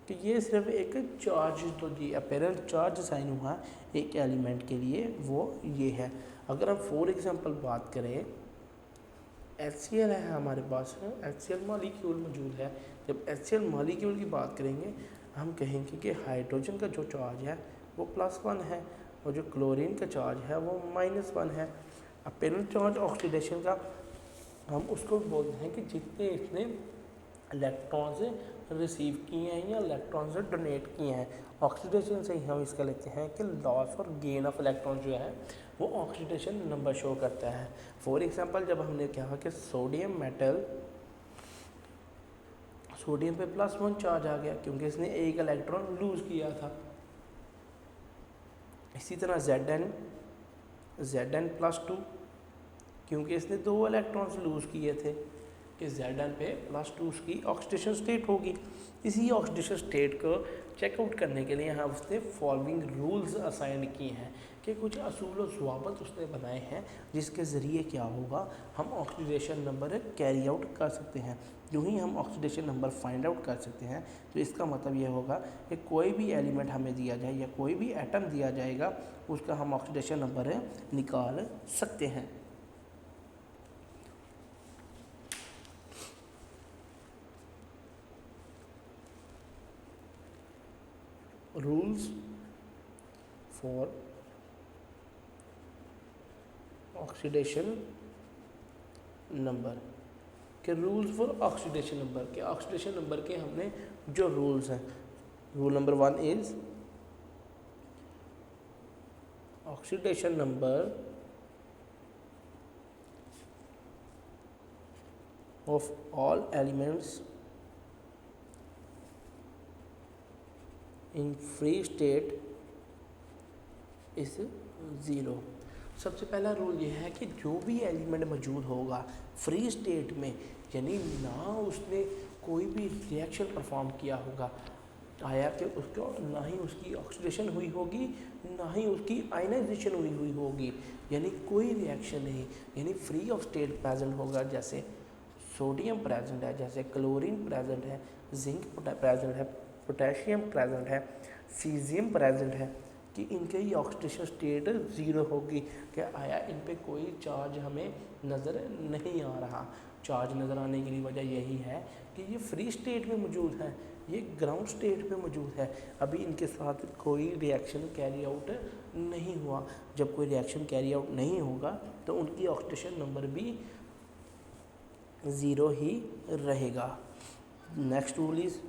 कि ये सिर्फ एक चार्ज तो दी अपेरेंट चार्ज साइन हुआ एक एलिमेंट के लिए, वो ये है। अगर हम फॉर एग्जांपल बात करें, HCl है हमारे पास, HCl मॉलिक्यूल मौजूद है। जब HCl मॉलिक्यूल की बात करेंगे हम कहेंगे कि हाइड्रोजन का जो चार्ज है वो +1 है और जो क्लोरीन का चार्ज है वो -1 है। अपेरेंट चार्ज ऑक्सीडेशन का हम उसको बोलते हैं कि जितने इसने इलेक्ट्रॉन्स रिसीव किए हैं या इलेक्ट्रॉन्स डोनेट किए हैं। ऑक्सीडेशन से ही हम इसका लेते हैं कि लॉस और गेन ऑफ इलेक्ट्रॉन जो है वो ऑक्सीडेशन नंबर शो करता है। फॉर एग्जांपल जब हमने कहा कि सोडियम मेटल, सोडियम पे +1 चार्ज आ गया क्योंकि इसने एक इलेक्ट्रॉन लूज किया था। इसी तरह Zn+2 क्योंकि इसने 2 इलेक्ट्रॉन्स लूज किए थे कि Zn पे +2 उसकी ऑक्सीडेशन स्टेट होगी। इसी ऑक्सीडेशन स्टेट को चेकआउट करने के लिए यहाँ उसने फॉलोइंग रूल्स असाइन किए हैं कि कुछ असूल और ज़वाबित उसने बनाए हैं जिसके ज़रिए क्या होगा, हम ऑक्सीडेशन नंबर कैरी आउट कर सकते हैं। यूँ ही हम ऑक्सीडेशन नंबर फाइंड आउट कर सकते हैं तो इसका मतलब ये होगा कि कोई भी एलिमेंट हमें दिया जाए या कोई भी एटम दिया जाएगा उसका हम ऑक्सीडेशन नंबर निकाल सकते हैं। रूल्स फॉर ऑक्सीडेशन नंबर के रूल्स फॉर ऑक्सीडेशन नंबर के ऑक्सीडेशन नंबर के हमने जो रूल्स हैं, rule number 1 is oxidation number of all elements in free state is 0। सबसे पहला रूल ये है कि जो भी एलिमेंट मौजूद होगा फ्री स्टेट में, यानी ना उसने कोई भी रिएक्शन परफॉर्म किया होगा, आया कि उसको ना ही उसकी ऑक्सीडेशन हुई होगी ना ही उसकी आयनाइजेशन हुई होगी, यानी कोई रिएक्शन नहीं, यानी फ्री ऑफ स्टेट प्रेजेंट होगा। जैसे सोडियम प्रेजेंट है, जैसे क्लोरीन प्रेजेंट है, जिंक प्रेजेंट है, पोटेशियम प्रेजेंट है, सीजियम प्रेजेंट है, कि इनके ही ऑक्सीडेशन स्टेट 0 होगी कि आया इन पे कोई चार्ज हमें नज़र नहीं आ रहा। चार्ज नज़र आने की वजह यही है कि ये फ्री स्टेट में मौजूद है, ये ग्राउंड स्टेट में मौजूद है, अभी इनके साथ कोई रिएक्शन कैरी आउट नहीं हुआ। जब कोई रिएक्शन कैरी आउट नहीं होगा तो उनकी ऑक्सीडेशन नंबर भी 0 ही रहेगा। Next rule is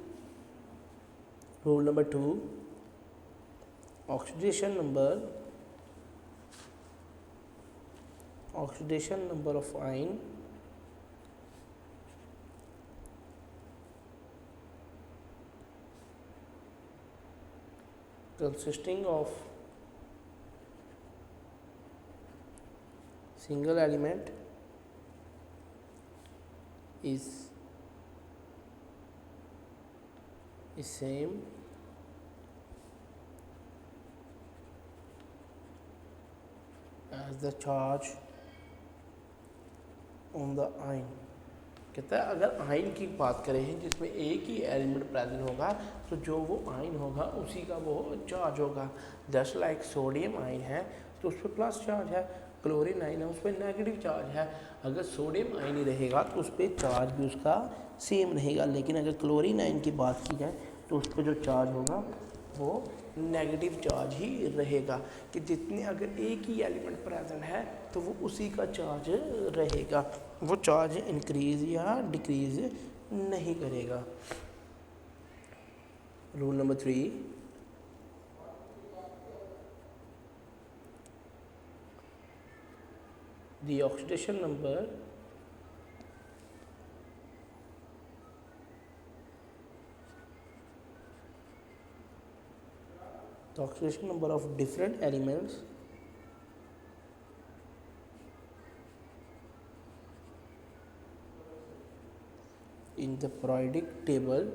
rule number 2, oxidation number of ion consisting of single element is same as the charge on the ion। कहता है अगर आयन की बात करें जिसमें एक ही एलिमेंट प्रेजेंट होगा तो जो वो आयन होगा उसी का वो चार्ज होगा। जस्ट लाइक सोडियम आयन है तो उस पर प्लस चार्ज है, क्लोरीन आयन है उस पर नेगेटिव चार्ज है। अगर सोडियम आयन ही रहेगा तो उस पर चार्ज भी उसका सेम रहेगा, लेकिन अगर क्लोरीन आयन की बात की जाए तो उस पर जो चार्ज होगा वो नेगेटिव चार्ज ही रहेगा। कि जितने अगर एक ही एलिमेंट प्रेजेंट है तो वो उसी का चार्ज रहेगा, वो चार्ज इंक्रीज या डिक्रीज नहीं करेगा। Rule number 3, the oxidation number of different elements in the periodic table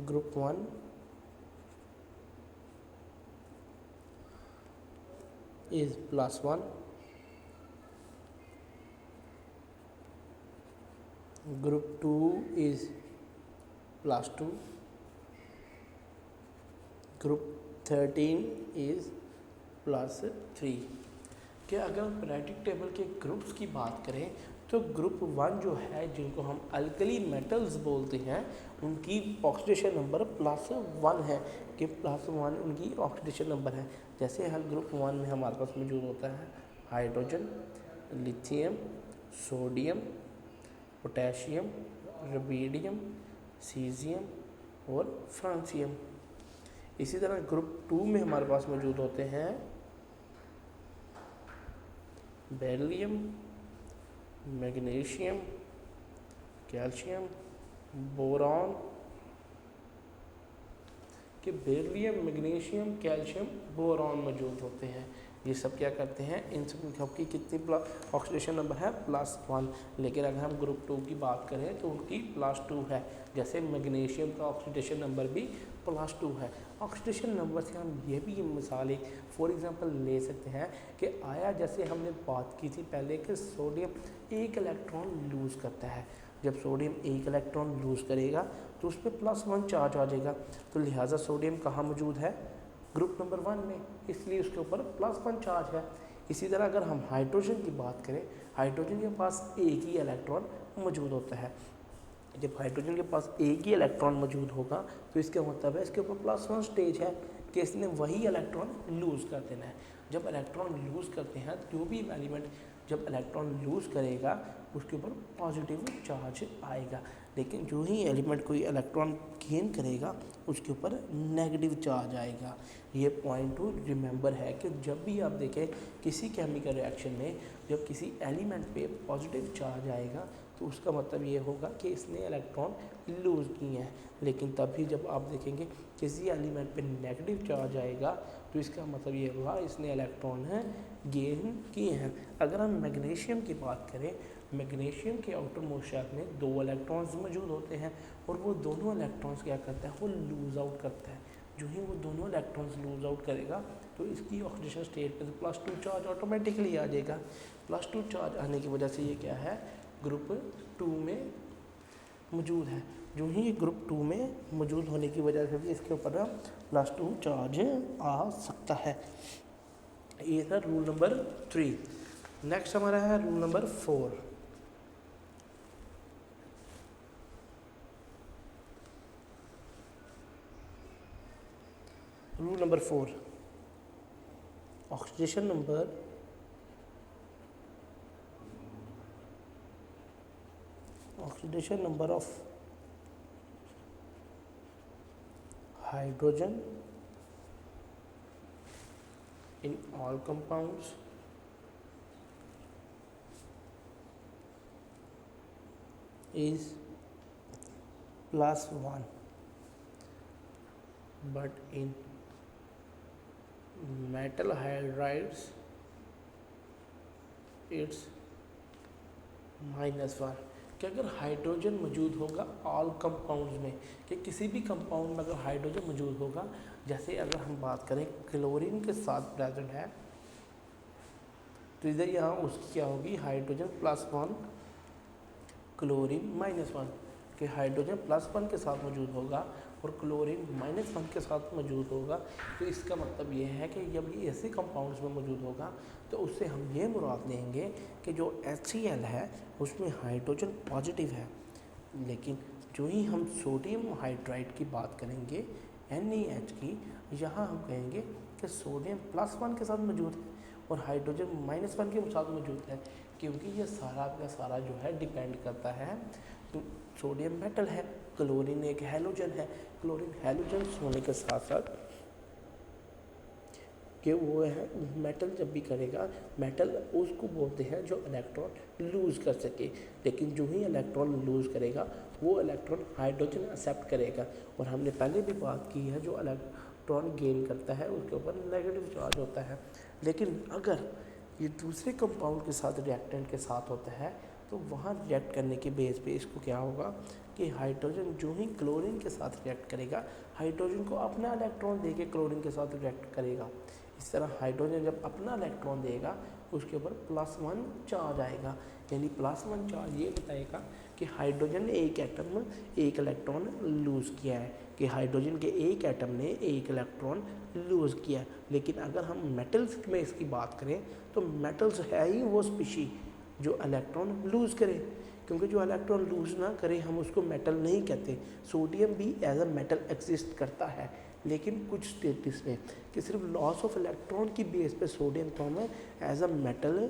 group 1 is +1, group 2 is +2, group 13 is +3। कि अगर हम पीरियोडिक टेबल के ग्रुप्स की बात करें तो ग्रुप 1 जो है, जिनको हम अल्कली मेटल्स बोलते हैं, उनकी ऑक्सीडेशन नंबर +1 है, कि +1 उनकी ऑक्सीडेशन नंबर है। जैसे हर ग्रुप 1 में हमारे पास मौजूद होता है hydrogen, lithium, sodium, potassium, rubidium, caesium और फ्रांसियम। इसी तरह ग्रुप 2 में हमारे पास मौजूद होते हैं बेरिलियम, मैग्नीशियम, कैल्शियम, बोरॉन। कि बेरिलियम, मैग्नीशियम, कैल्शियम, बोरॉन मौजूद होते हैं। ये सब क्या करते हैं, इन सब की कितनी ऑक्सीडेशन नंबर है +1। लेकिन अगर हम ग्रुप 2 की बात करें तो उनकी +2 है। जैसे मैग्नीशियम का ऑक्सीडेशन नंबर भी +2 है। ऑक्सीडेशन नंबर से हम ये भी मिसाल एक फॉर एग्जांपल ले सकते हैं कि आया, जैसे हमने बात की थी पहले कि सोडियम 1 इलेक्ट्रॉन लूज़ करता है। जब सोडियम 1 इलेक्ट्रॉन लूज़ करेगा तो उस पर +1 चार्ज आ जाएगा। तो लिहाजा सोडियम कहाँ मौजूद है, ग्रुप नंबर 1 में, इसलिए उसके ऊपर +1 चार्ज है। इसी तरह अगर हम हाइड्रोजन की बात करें, हाइड्रोजन के पास एक ही इलेक्ट्रॉन मौजूद होता है। जब हाइड्रोजन के पास एक ही इलेक्ट्रॉन मौजूद होगा तो इसका मतलब है इसके ऊपर +1 स्टेज है कि इसने वही इलेक्ट्रॉन लूज़ कर देना है। जब इलेक्ट्रॉन लूज़ करते हैं, जो भी एलिमेंट जब इलेक्ट्रॉन लूज़ करेगा उसके ऊपर पॉजिटिव चार्ज आएगा। लेकिन जो ही एलिमेंट कोई इलेक्ट्रॉन गेन करेगा उसके ऊपर नेगेटिव चार्ज आएगा। ये पॉइंट टू रिमेंबर है कि जब भी आप देखें किसी केमिकल रिएक्शन में जब किसी एलिमेंट पे पॉजिटिव चार्ज आएगा तो उसका मतलब ये होगा कि इसने इलेक्ट्रॉन लूज़ किए हैं। लेकिन तभी जब आप देखेंगे किसी एलिमेंट पे नेगेटिव चार्ज आएगा तो इसका मतलब ये होगा इसने इलेक्ट्रॉन गेन किए हैं। अगर हम मैग्नीशियम की बात करें, मैग्नीशियम के आउटर मोस्ट शेल में 2 इलेक्ट्रॉन्स मौजूद होते हैं और वो दोनों इलेक्ट्रॉन्स क्या करता है, वो लूज़ आउट करता है। जो ही वो दोनों इलेक्ट्रॉन्स लूज़ आउट करेगा तो इसकी ऑक्सीडेशन स्टेट पे +2 चार्ज ऑटोमेटिकली आ जाएगा। +2 चार्ज आने की वजह से ये क्या है, ग्रुप 2 में मौजूद है। जो ही ग्रुप 2 में मौजूद होने की वजह से भी इसके ऊपर +2 चार्ज आ सकता है। ये था रूल नंबर 3। नेक्स्ट हमारा है rule number 4। Rule number 4, oxidation number of hydrogen in all compounds is +1, but in metal hydrides it's -1। कि अगर हाइड्रोजन मौजूद होगा ऑल कंपाउंड्स में, कि किसी भी कंपाउंड में अगर हाइड्रोजन मौजूद होगा, जैसे अगर हम बात करें क्लोरीन के साथ प्रेजेंट है तो इधर यहाँ उसकी क्या होगी, हाइड्रोजन +1 क्लोरीन -1। कि हाइड्रोजन +1 के साथ मौजूद होगा और क्लोरीन -1 के साथ मौजूद होगा। तो इसका मतलब ये है कि जब ये ऐसे कंपाउंड्स में मौजूद होगा तो उससे हम ये मुराद लेंगे कि जो HCl है उसमें हाइड्रोजन पॉजिटिव है। लेकिन जो ही हम सोडियम हाइड्राइड की बात करेंगे NaH की, यहाँ हम कहेंगे कि सोडियम +1 के साथ मौजूद है और हाइड्रोजन -1 के साथ मौजूद है, क्योंकि ये सारा का सारा जो है डिपेंड करता है। तो सोडियम मेटल है, क्लोरीन एक हैलोजन है, क्लोरीन हैलोजन होने के साथ साथ कि वो है मेटल जब भी करेगा, मेटल उसको बोलते हैं जो इलेक्ट्रॉन लूज़ कर सके, लेकिन जो ही इलेक्ट्रॉन लूज़ करेगा वो इलेक्ट्रॉन हाइड्रोजन एक्सेप्ट करेगा। और हमने पहले भी बात की है जो इलेक्ट्रॉन गेन करता है उसके ऊपर नेगेटिव चार्ज होता है। लेकिन अगर ये दूसरे कंपाउंड के साथ रिएक्टेंट के साथ होता है तो वहाँ रिएक्ट करने के बेस पे इसको क्या होगा कि हाइड्रोजन जो ही क्लोरीन के साथ रिएक्ट करेगा, हाइड्रोजन को अपना इलेक्ट्रॉन देके क्लोरीन के साथ रिएक्ट करेगा। इस तरह हाइड्रोजन जब अपना इलेक्ट्रॉन देगा उसके ऊपर +1 चार्ज आएगा, यानी +1 चार्ज ये बताएगा कि हाइड्रोजन ने एक एटम एक इलेक्ट्रॉन लूज़ किया है, कि हाइड्रोजन के एक एटम ने एक इलेक्ट्रॉन लूज़ किया है। लेकिन अगर हम मेटल्स में इसकी बात करें तो मेटल्स है ही वो स्पीशी जो इलेक्ट्रॉन लूज़ करे, क्योंकि जो इलेक्ट्रॉन लूज़ ना करे हम उसको मेटल नहीं कहते। सोडियम भी एज अ मेटल एग्जिस्ट करता है, लेकिन कुछ स्टेटस में कि सिर्फ लॉस ऑफ इलेक्ट्रॉन की बेस पे सोडियम को हम एज अ मेटल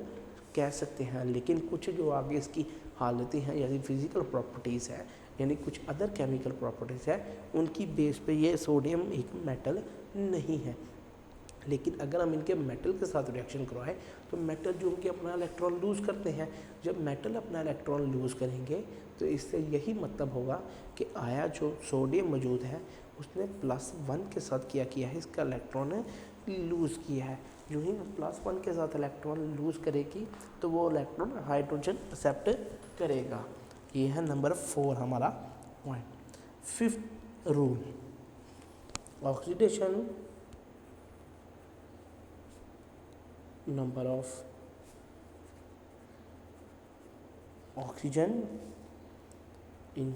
कह सकते हैं। लेकिन कुछ जो आगे इसकी हालतें हैं यानी फिज़िकल प्रॉपर्टीज़ है, यानी कुछ अदर केमिकल प्रॉपर्टीज़ है, उनकी बेस पे ये सोडियम एक मेटल नहीं है। लेकिन अगर हम इनके मेटल के साथ रिएक्शन करवाएं तो मेटल जो उनके अपना इलेक्ट्रॉन लूज़ करते हैं, जब मेटल अपना इलेक्ट्रॉन लूज़ करेंगे तो इससे यही मतलब होगा कि आया जो सोडियम मौजूद है उसने +1 के साथ किया है, इसका इलेक्ट्रॉन लूज़ किया है। जो ही +1 के साथ इलेक्ट्रॉन लूज़ करेगी तो वो इलेक्ट्रॉन हाइड्रोजन एक्सेप्ट करेगा। ये है नंबर 4 हमारा point. 5th rule, oxidation number of oxygen in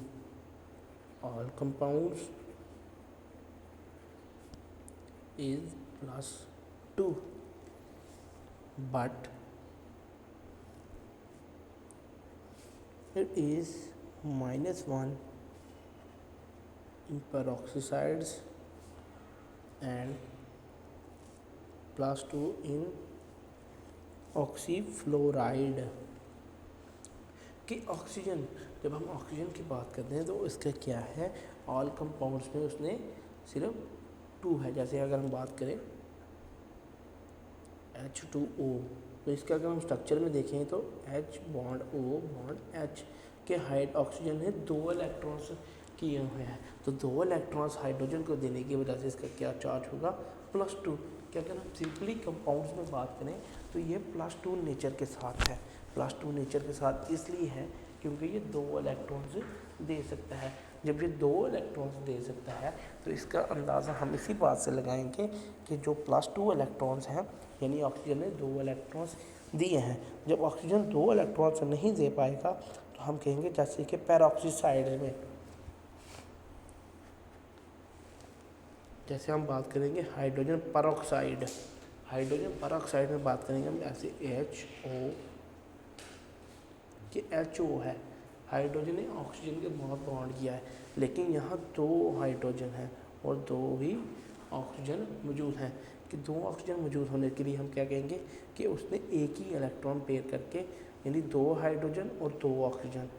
all compounds is +2, but it is -1 in peroxides and +2 in ऑक्सीफ्लोराइड। कि ऑक्सीजन, जब हम ऑक्सीजन की बात करते हैं तो इसका क्या है, ऑल कंपाउंड्स में उसने सिर्फ 2 है। जैसे अगर हम बात करें H2O, तो इसका अगर हम स्ट्रक्चर में देखें तो H bond O bond H के हाइड ऑक्सीजन है 2 इलेक्ट्रॉन्स किए हुए हैं, तो 2 इलेक्ट्रॉन्स हाइड्रोजन को देने की वजह से इसका क्या चार्ज होगा, +2। कि अगर हम सिंपली कंपाउंड्स में बात करें तो ये +2 नेचर के साथ है। +2 नेचर के साथ इसलिए है क्योंकि ये 2 इलेक्ट्रॉन्स दे सकता है। जब ये 2 इलेक्ट्रॉन्स दे सकता है तो इसका अंदाज़ा हम इसी बात से लगाएंगे कि जो +2 इलेक्ट्रॉन्स हैं, यानी ऑक्सीजन ने 2 इलेक्ट्रॉन्स दिए हैं। जब ऑक्सीजन 2 इलेक्ट्रॉन्स नहीं दे पाएगा तो हम कहेंगे जैसे कि पेरोक्साइड में, जैसे हम बात करेंगे हाइड्रोजन पेरोक्साइड, हाइड्रोजन पेरोक्साइड में बात करेंगे हम ऐसे HO कि HO है, हाइड्रोजन ने ऑक्सीजन के बहुत बॉन्ड किया है, लेकिन यहाँ 2 हाइड्रोजन है और 2 ही ऑक्सीजन मौजूद हैं। कि 2 ऑक्सीजन मौजूद होने के लिए हम क्या कहेंगे कि उसने एक ही इलेक्ट्रॉन पेयर करके, यानी 2 हाइड्रोजन और 2 ऑक्सीजन,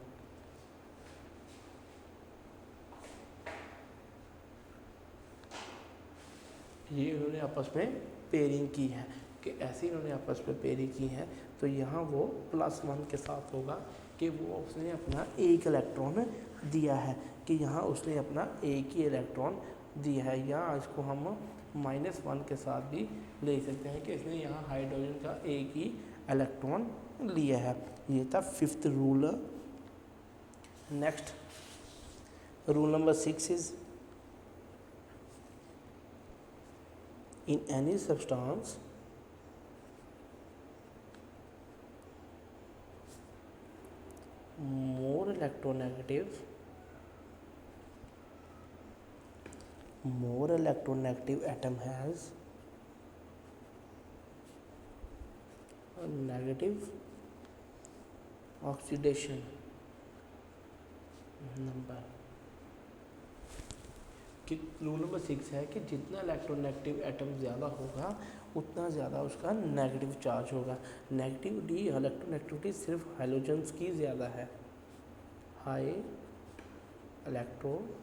ये उन्होंने आपस में पेयरिंग की है। कि ऐसे इन्होंने आपस में पेयरिंग की है तो यहाँ वो +1 के साथ होगा कि वो उसने अपना एक इलेक्ट्रॉन दिया है, कि यहाँ उसने अपना एक ही इलेक्ट्रॉन दिया है, या इसको हम -1 के साथ भी ले सकते हैं कि इसने यहाँ हाइड्रोजन का एक ही इलेक्ट्रॉन लिया है। ये था 5th rule. Next rule number 6 is in any substance more electronegative atom has a negative oxidation number। कि रूल नंबर 6 है कि जितना इलेक्ट्रोनेगेटिव एटम ज़्यादा होगा उतना ज़्यादा उसका नेगेटिव चार्ज होगा। नेगेटिविटी इलेक्ट्रोनेगेटिविटी सिर्फ हाइड्रोजन्स की ज़्यादा है, हाई इलेक्ट्रोनेगेटिविटी,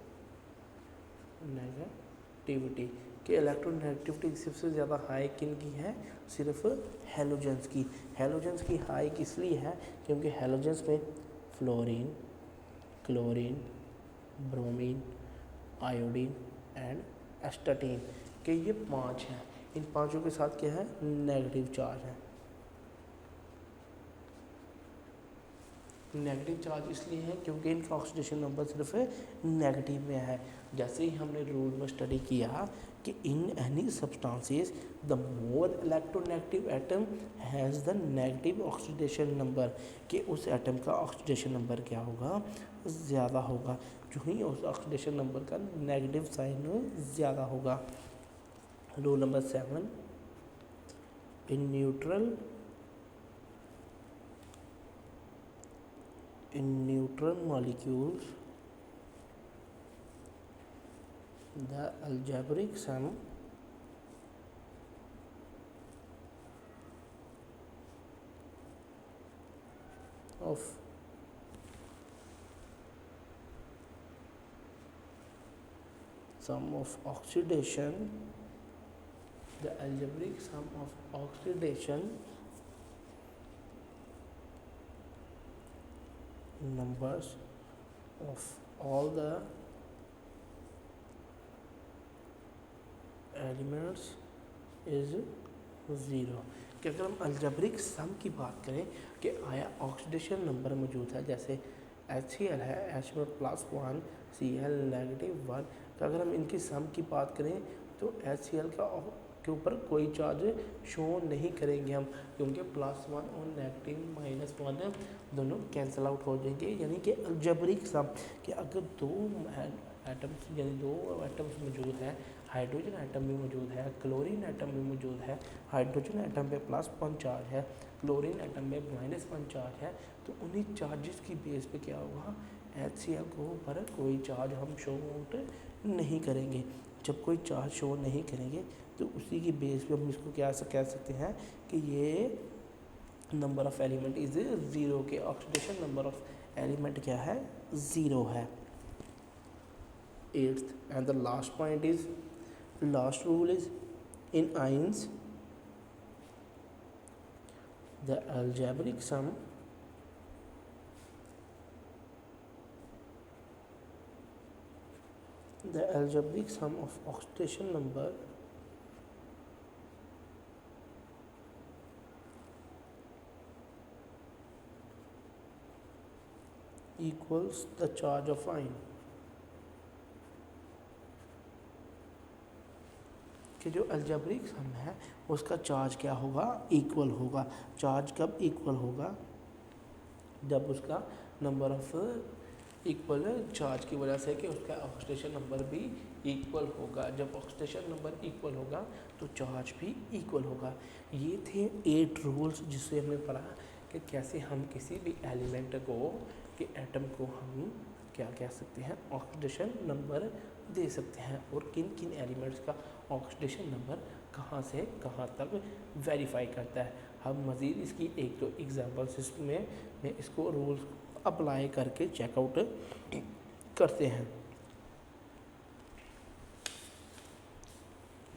कि इलेक्ट्रोनेगेटिविटी सबसे ज़्यादा हाई किन की है, सिर्फ हेलोजेंस की। हेलोजेंस की हाई इसलिए है क्योंकि हेलोजेंस में fluorine, chlorine, bromine, iodine and astatine के ये 5 हैं। इन पांचों के साथ क्या है, नेगेटिव चार्ज है। नेगेटिव चार्ज इसलिए है क्योंकि इनका ऑक्सीडेशन नंबर सिर्फ नेगेटिव में है। जैसे ही हमने रूल में स्टडी किया कि in any substances the more electronegative atom has the negative oxidation number, कि उस एटम का ऑक्सीडेशन नंबर क्या होगा, ज़्यादा होगा। जो ही उस ऑक्सीडेशन नंबर का नेगेटिव साइन ज़्यादा होगा। Rule number 7, in neutral molecules the algebraic sum of oxidation, the algebraic sum of oxidation numbers of all the elements is zero. कि अगर हम अलजेब्रिक सम की बात करें कि आया ऑक्सीडेशन नंबर मौजूद है, जैसे HCl है, H में +1, Cl -1, तो अगर हम इनकी सम की बात करें तो HCl के ऊपर कोई चार्ज शो नहीं करेंगे हम, क्योंकि +1 और -1 दोनों कैंसिल आउट हो जाएंगे। यानी कि अलजेब्रिक सम कि अगर दो एटम्स मौजूद हैं, हाइड्रोजन एटम भी मौजूद है, क्लोरीन एटम भी मौजूद है, हाइड्रोजन एटम पे +1 चार्ज है, क्लोरीन एटम में -1 चार्ज है, तो उन्हीं चार्जेस की बेस पे क्या होगा, HCl को ऊपर कोई चार्ज हम शो आउट नहीं करेंगे। जब कोई चार्ज शो नहीं करेंगे तो उसी की बेस पे हम इसको क्या कह सकते हैं कि ये number of element is zero, के ऑक्सीडेशन नंबर ऑफ एलिमेंट क्या है, ज़ीरो है। 8th and the last point is, last rule is, in ions the algebraic sum of oxidation number equals the charge of ion। कि जो algebraic सम है उसका charge क्या होगा, इक्वल होगा। चार्ज कब इक्वल होगा, जब उसका नंबर ऑफ इक्वल चार्ज की वजह से कि उसका ऑक्सीडेशन नंबर भी इक्वल होगा। जब ऑक्सीडेशन नंबर इक्वल होगा तो चार्ज भी इक्वल होगा। ये थे 8 रूल्स जिससे हमने पढ़ा कि कैसे हम किसी भी एलिमेंट को, कि एटम को हम क्या कह सकते हैं, ऑक्सीडेशन नंबर दे सकते हैं, और किन किन एलिमेंट्स का ऑक्सीडेशन नंबर कहाँ से कहाँ तक वेरीफाई करता है। हम मज़ीद इसकी एक दो एग्जांपल्स इसमें इसको रूल्स अप्लाई करके चेकआउट करते हैं।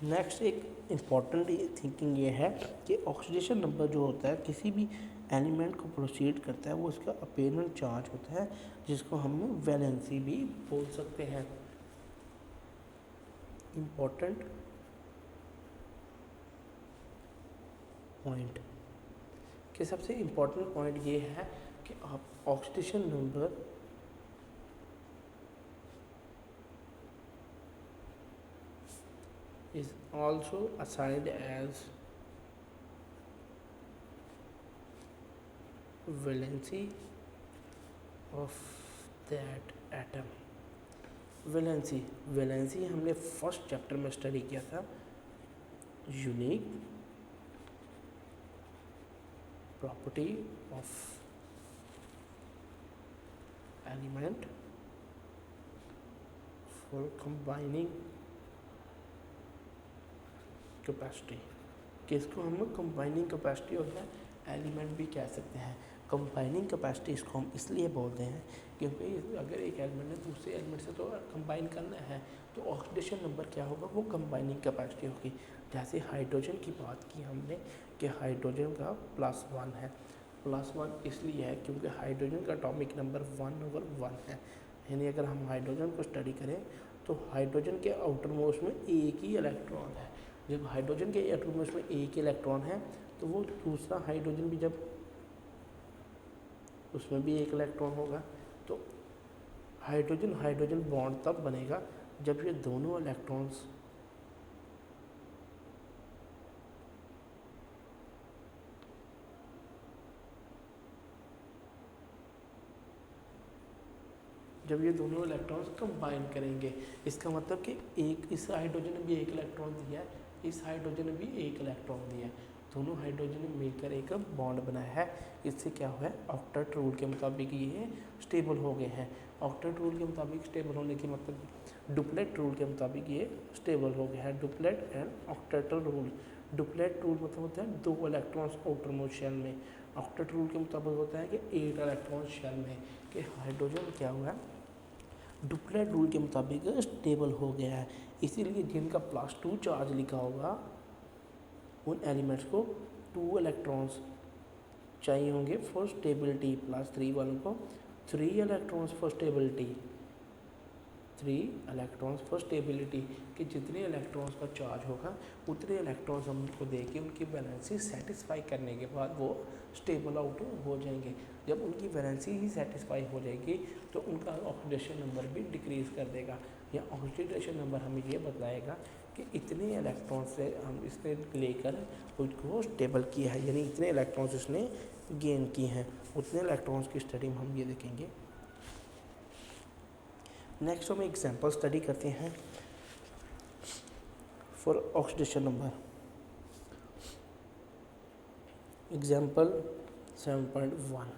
नेक्स्ट एक इम्पॉर्टेंट थिंकिंग ये है कि ऑक्सीडेशन नंबर जो होता है किसी भी एलिमेंट को प्रोसीड करता है, वो उसका अपेरेंट चार्ज होता है, जिसको हम वैलेंसी भी बोल सकते हैं। इम्पॉर्टेंट पॉइंट कि सबसे इम्पॉर्टेंट पॉइंट ये है कि आप oxidation number is also assigned as valency of that atom। Valency हमने फर्स्ट चैप्टर में स्टडी किया था। Unique property of element for combining capacity, कि इसको हम combining capacity of the element भी कह सकते हैं। कंबाइनिंग कैपेसिटी इसको हम इसलिए बोलते हैं क्योंकि अगर एक एलिमेंट ने दूसरे एलिमेंट से तो कंबाइन करना है, तो ऑक्सीडेशन नंबर क्या होगा, वो कंबाइनिंग कैपेसिटी होगी। जैसे हाइड्रोजन की बात की हमने कि हाइड्रोजन का +1 है, +1 इसलिए है क्योंकि हाइड्रोजन का एटॉमिक नंबर 1/1 है। यानी अगर हम हाइड्रोजन को स्टडी करें तो हाइड्रोजन के आउटर मोस्ट में एक ही इलेक्ट्रॉन है। जब हाइड्रोजन के आउटर मोस्ट में एक ही इलेक्ट्रॉन है तो वो दूसरा हाइड्रोजन भी जब उसमें भी एक इलेक्ट्रॉन होगा, तो हाइड्रोजन हाइड्रोजन बॉन्ड तब बनेगा जब ये दोनों इलेक्ट्रॉन्स कंबाइन करेंगे। इसका मतलब कि एक इस हाइड्रोजन ने भी एक इलेक्ट्रॉन दिया है, इस हाइड्रोजन ने भी एक इलेक्ट्रॉन दिया है, दोनों हाइड्रोजन ने मिलकर एक बॉन्ड बनाया है। इससे क्या हुआ है, ऑक्टेट रूल के मुताबिक ये स्टेबल हो गए हैं। ऑक्टेट रूल के मुताबिक स्टेबल होने के मतलब डुप्लेट रूल के मुताबिक ये स्टेबल हो गया है। Duplet and octet rule. Duplet rule मतलब होता है 2 इलेक्ट्रॉन्स आउटर मोस्ट शेल में। ऑक्टेट रूल के मुताबिक होता है कि 8 इलेक्ट्रॉन शेल में। कि हाइड्रोजन क्या हुआ है, डुप्लेट रूल के मुताबिक स्टेबल हो गया है। इसीलिए जिनका +2 चार्ज लिखा होगा उन एलिमेंट्स को 2 इलेक्ट्रॉन्स चाहिए होंगे फॉर स्टेबिलिटी, +3 वालों को 3 electrons for stability, 3 electrons for stability. कि जितने इलेक्ट्रॉन्स का चार्ज होगा उतने इलेक्ट्रॉन्स हम उनको दे के उनकी वैलेंसी सेटिस्फाई करने के बाद वो स्टेबल आउट हो जाएंगे। जब उनकी वैलेंसी ही सेटिस्फाई हो जाएगी तो उनका ऑक्सीडेशन नंबर भी डिक्रीज़ कर देगा। या ऑक्सीडेशन नंबर हमें ये बताएगा कि इतने इलेक्ट्रॉन से हम इसने लेकर उसको स्टेबल किया है, यानी इतने इलेक्ट्रॉन्स इसने गेन किए हैं। उतने इलेक्ट्रॉन्स की स्टडी में हम ये देखेंगे। नेक्स्ट हम एग्जांपल स्टडी करते हैं for oxidation number. Example 7.1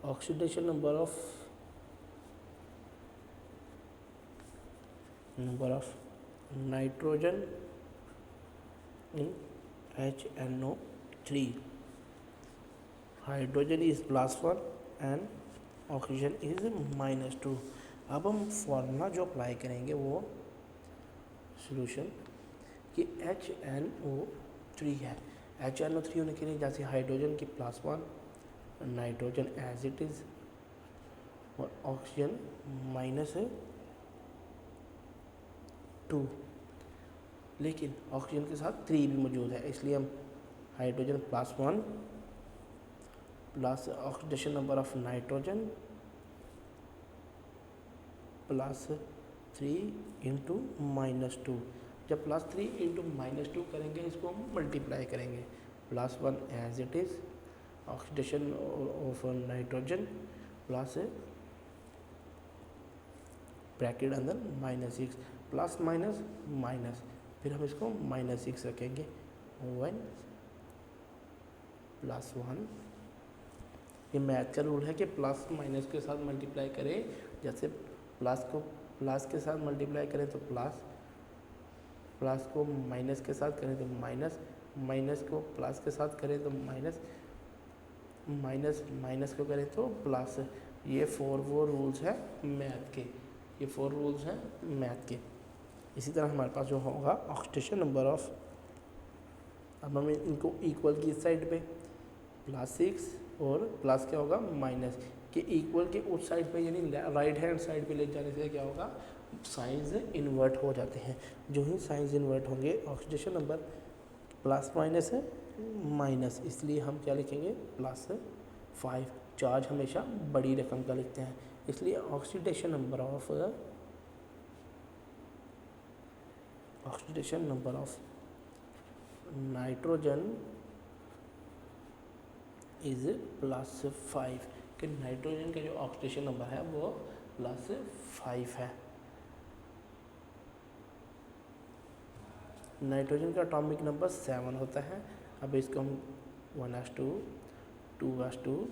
oxidation number of nitrogen in HNO3. Hydrogen is +1 and oxygen is -2। अब हम फॉर्मूला जो अप्लाई करेंगे वो सॉल्यूशन कि HNO3 है। HNO3 होने के लिए जैसे हाइड्रोजन की +1, नाइट्रोजन एज इट इज़ और ऑक्सीजन -2, लेकिन ऑक्सीजन के साथ 3 भी मौजूद है, इसलिए हम hydrogen +1 plus oxidation number of nitrogen +3 into -2। जब +3 इंटू -2 करेंगे इसको हम मल्टीप्लाई करेंगे। +1 as it is oxidation of nitrogen plus bracket अंदर -6 प्लस माइनस माइनस, फिर हम इसको -6 रखेंगे। 1 + 1, ये मैथ का रूल है कि प्लस माइनस के साथ मल्टीप्लाई करें। जैसे प्लस को प्लस के साथ मल्टीप्लाई करें तो प्लस, प्लस को माइनस के साथ करें तो माइनस, माइनस को प्लस के साथ करें तो माइनस, माइनस माइनस को करें तो प्लस। ये 4 वो रूल्स हैं मैथ के, ये 4 रूल्स हैं मैथ के। इसी तरह हमारे पास जो होगा ऑक्सीडेशन नंबर ऑफ, अब हमें इनको इक्वल की इस साइड पे +6 और प्लस क्या होगा माइनस के इक्वल के उस साइड पे, यानी राइट हैंड साइड पे ले जाने से क्या होगा, साइंस इन्वर्ट हो जाते हैं। जो ही साइंस इन्वर्ट होंगे ऑक्सीडेशन नंबर प्लस माइनस है माइनस, इसलिए हम क्या लिखेंगे +5। चार्ज हमेशा बड़ी रकम का लिखते हैं, इसलिए oxidation number of nitrogen is +5 कि नाइट्रोजन का जो ऑक्सीडेशन नंबर है वो +5 है। नाइट्रोजन का एटॉमिक नंबर 7 होता है। अब इसको हम 1s2 2s2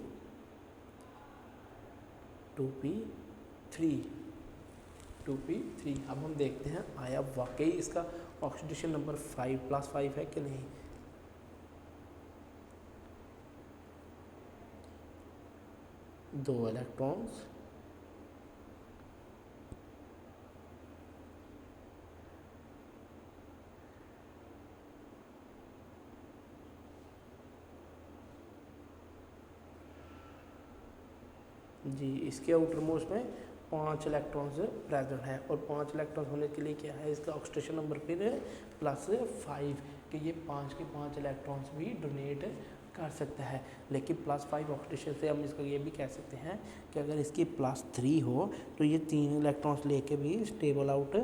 2p3 अब हम देखते हैं आया वाकई इसका ऑक्सीडेशन नंबर 5 + 5 है कि नहीं। 2 इलेक्ट्रॉन्स जी, इसके आउटर मोस्ट में 5 इलेक्ट्रॉन्स प्रेजेंट है और 5 इलेक्ट्रॉन्स होने के लिए क्या है, इसका ऑक्सीडेशन नंबर फिर +5 कि ये 5 के 5 इलेक्ट्रॉन्स भी डोनेट कर सकता है। लेकिन +5 ऑक्सीडेशन से हम इसका ये भी कह सकते हैं कि अगर इसकी +3 हो तो ये 3 इलेक्ट्रॉन्स लेके भी स्टेबल आउट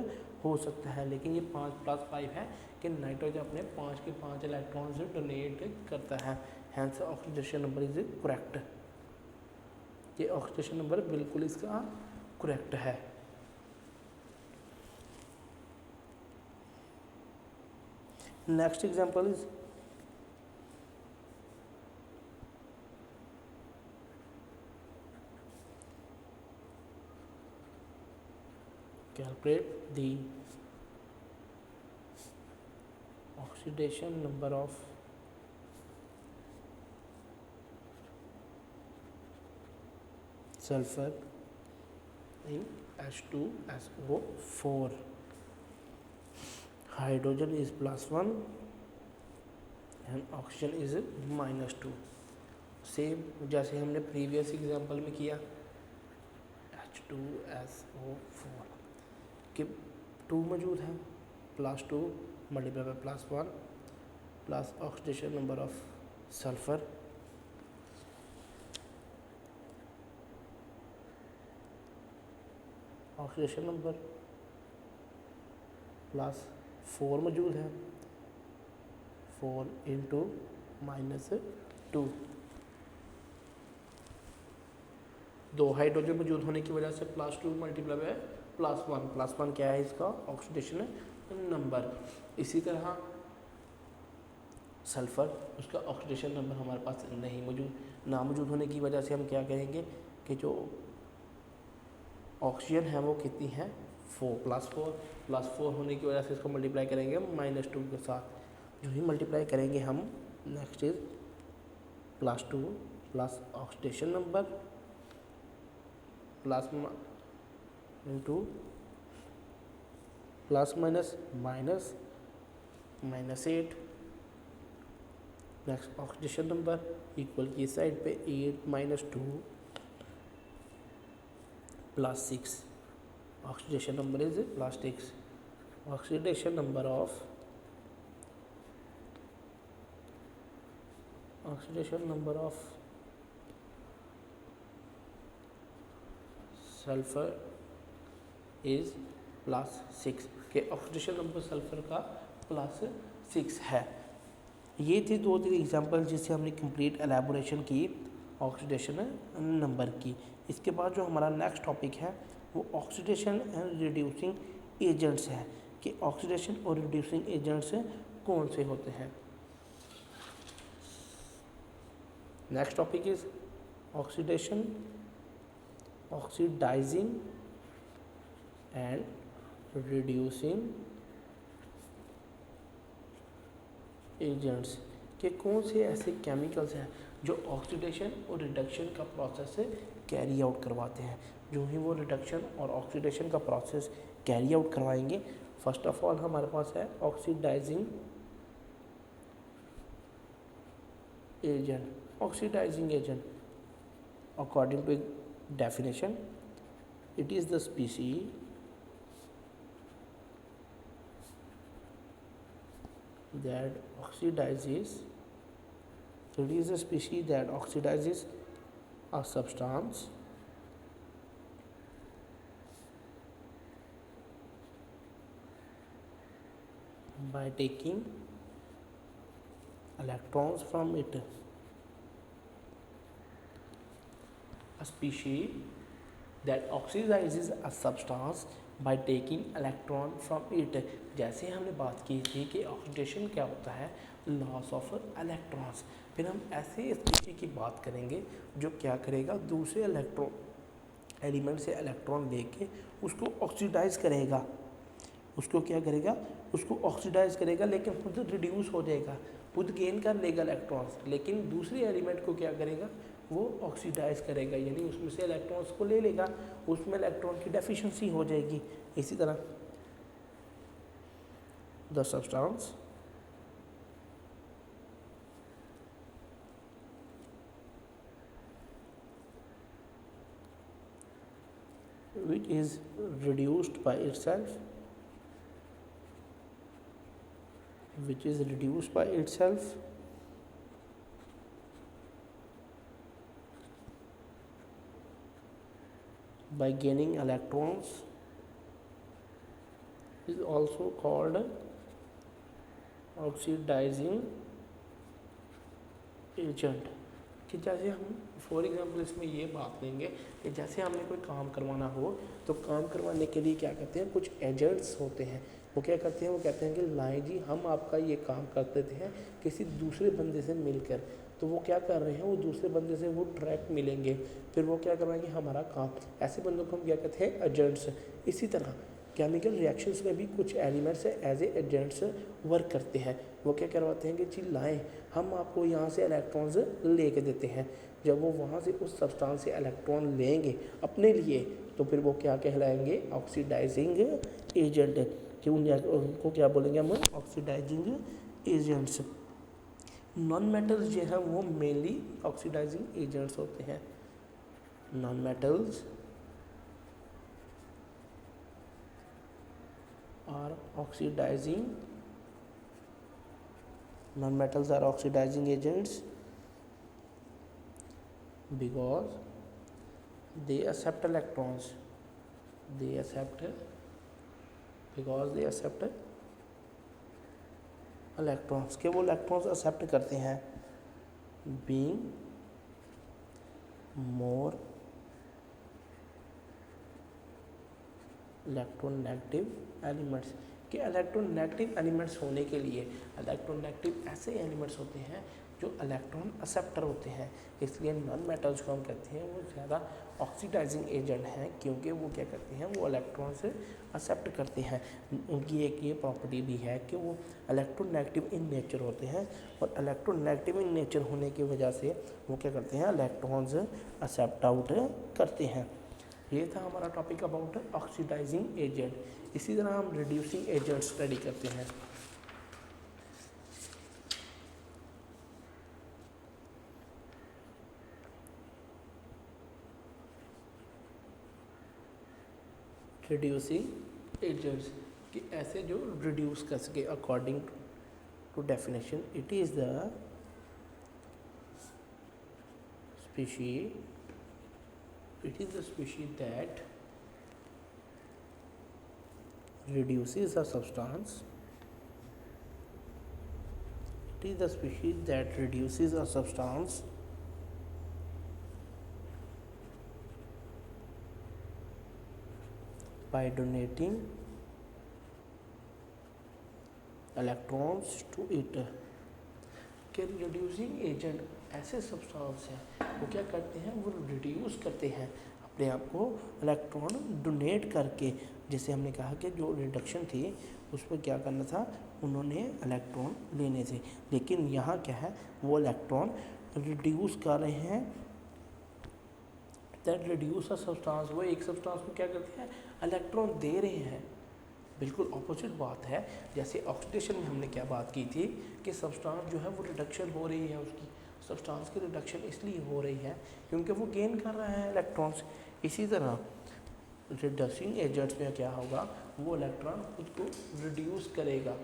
हो सकता है। लेकिन ये 5 + 5 है कि नाइट्रोजन अपने 5 के 5 इलेक्ट्रॉन्स डोनेट करता है, hence oxidation number is correct. ये ऑक्सीडेशन नंबर बिल्कुल इसका करेक्ट है। Next example is calculate the oxidation number of sulfur in H2SO4. Hydrogen is +1 and oxygen is -2. Same जैसे हमने प्रीवियस एग्जांपल में किया H2SO4 कि 2 मौजूद है, +2 multiply by +1 plus oxidation number of sulphur oxidation number +4 मौजूद है, 4 × -2। 2 हाइड्रोजन मौजूद होने की वजह से +2 मल्टीप्लाई बाय +1 क्या है इसका ऑक्सीडेशन नंबर। इसी तरह सल्फ़र, उसका ऑक्सीडेशन नंबर हमारे पास नहीं मौजूद, ना मौजूद होने की वजह से हम क्या कहेंगे कि जो ऑक्सीजन है वो कितनी है 4 +4 होने की वजह से इसको मल्टीप्लाई करेंगे -2 के साथ। जो ही मल्टीप्लाई करेंगे हम, next is +2 plus oxidation number plus into plus -8 next oxidation number equal की साइड पे 8 - 2 +6 oxidation number is +6। Oxidation number of sulphur is +6 के ऑक्सीडेशन नंबर सल्फर का +6 है। ये थी 2-3 एग्जांपल जिससे हमने कंप्लीट एलैबोरेशन की ऑक्सीडेशन नंबर की। इसके बाद जो हमारा नेक्स्ट टॉपिक है वो ऑक्सीडेशन एंड रिड्यूसिंग एजेंट्स है कि ऑक्सीडेशन और रिड्यूसिंग एजेंट्स कौन से होते हैं। Next topic is oxidation, oxidizing and reducing agents के कौन से ऐसे केमिकल्स हैं जो ऑक्सीडेशन और रिडक्शन का प्रोसेस कैरी आउट करवाते हैं। जो ही वो रिडक्शन और ऑक्सीडेशन का प्रोसेस कैरी आउट करवाएंगे, फर्स्ट ऑफ ऑल हमारे पास है oxidizing agent. Oxidizing agent according to definition it is the species that oxidizes, so it is a species that oxidizes a substance by taking electrons from it. A species that oxidizes a substance by taking electron from it. जैसे हमने बात की थी कि oxidation क्या होता है, loss of electrons. फिर हम ऐसे स्पीशीज की बात करेंगे जो क्या करेगा, दूसरे इलेक्ट्रॉन एलिमेंट से इलेक्ट्रॉन लेके उसको ऑक्सीडाइज करेगा। उसको क्या करेगा, उसको ऑक्सीडाइज करेगा, लेकिन खुद रिड्यूस हो जाएगा, खुद गेन कर लेगा इलेक्ट्रॉन्स, लेकिन दूसरे एलिमेंट को क्या करेगा, वो ऑक्सीडाइज करेगा, यानी उसमें से इलेक्ट्रॉन्स को ले लेगा, उसमें इलेक्ट्रॉन की डेफिशिएंसी हो जाएगी। इसी तरह the substance which is reduced by itself, which is reduced by itself by gaining electrons is also called oxidizing agent। कि जैसे हम फॉर एग्जांपल इसमें ये बात लेंगे कि जैसे हमने कोई काम करवाना हो तो काम करवाने के लिए क्या करते हैं, कुछ एजेंट्स होते हैं, वो क्या करते हैं, वो कहते हैं कि लाएं जी हम आपका ये काम कर देते हैं किसी दूसरे बंदे से मिलकर। तो वो क्या कर रहे हैं, वो दूसरे बंदे से वो डायरेक्ट मिलेंगे, फिर वो क्या करवाएंगे हमारा काम। ऐसे बंदों को हम क्या कहते हैं, एजेंट्स। इसी तरह केमिकल रिएक्शंस में भी कुछ elements as a agents work करते हैं। वो क्या करवाते हैं कि जी लाएं हम आपको यहाँ से इलेक्ट्रॉन्स ले के देते हैं। जब वो वहाँ से उस सब्सटेंस से इलेक्ट्रॉन लेंगे अपने लिए तो फिर वो क्या कहलाएंगे, ऑक्सीडाइजिंग एजेंट। कि उनको क्या बोलेंगे हम, ऑक्सीडाइजिंग एजेंट्स। नॉन मेटल्स जो है वो मेनली ऑक्सीडाइजिंग एजेंट्स होते हैं। Non metals are oxidizing, non-metals are oxidizing agents because they accept electrons, they accept because they accept electrons, के वो electrons accept करते हैं, being more इलेक्ट्रोनेगेटिव एलिमेंट्स। के इलेक्ट्रोनेगेटिव एलिमेंट्स होने के लिए, इलेक्ट्रोनेगेटिव ऐसे एलिमेंट्स होते हैं जो इलेक्ट्रॉन एक्सेप्टर होते हैं, इसलिए नॉन मेटल्स को हम कहते हैं वो ज़्यादा ऑक्सीडाइजिंग एजेंट हैं, क्योंकि वो क्या करते हैं, वो इलेक्ट्रॉन से एक्सेप्ट करते हैं। उनकी एक ये प्रॉपर्टी भी है कि वो इलेक्ट्रोनेगेटिव इन नेचर होते हैं, और इलेक्ट्रोनेगेटिव इन नेचर होने की वजह से वो क्या करते हैं, इलेक्ट्रॉन्स एक्सेप्ट आउट करते हैं। ये था हमारा टॉपिक अबाउट ऑक्सीडाइजिंग एजेंट। इसी तरह हम रिड्यूसिंग एजेंट स्टडी करते हैं। रिड्यूसिंग एजेंट्स कि ऐसे जो रिड्यूस कर सके according to definition, it is the species, it is the species that reduces a substance, it is the species that reduces a substance by donating electrons to it। कि reducing agent ऐसे substance हैं वो क्या करते हैं, वो reduce करते हैं अपने आप को इलेक्ट्रॉन डोनेट करके। जैसे हमने कहा कि जो रिडक्शन थी उसमें क्या करना था, उन्होंने इलेक्ट्रॉन लेने थे, लेकिन यहाँ क्या है, वो इलेक्ट्रॉन रिड्यूस कर रहे हैं। दैट रिड्यूस अ सब्सटेंस, वो एक सब्सटेंस को क्या करते हैं, इलेक्ट्रॉन दे रहे हैं। बिल्कुल ऑपोजिट बात है। जैसे ऑक्सीडेशन में हमने क्या बात की थी कि सब्सटेंस जो है वो रिडक्शन हो रही है, उसकी सब्सटेंस की रिडक्शन इसलिए हो रही है क्योंकि वो गेन कर रहा है इलेक्ट्रॉन्स। इसी तरह रिडक्सिंग एजेंट्स में क्या होगा, वो इलेक्ट्रॉन खुद को रिड्यूस करेगा।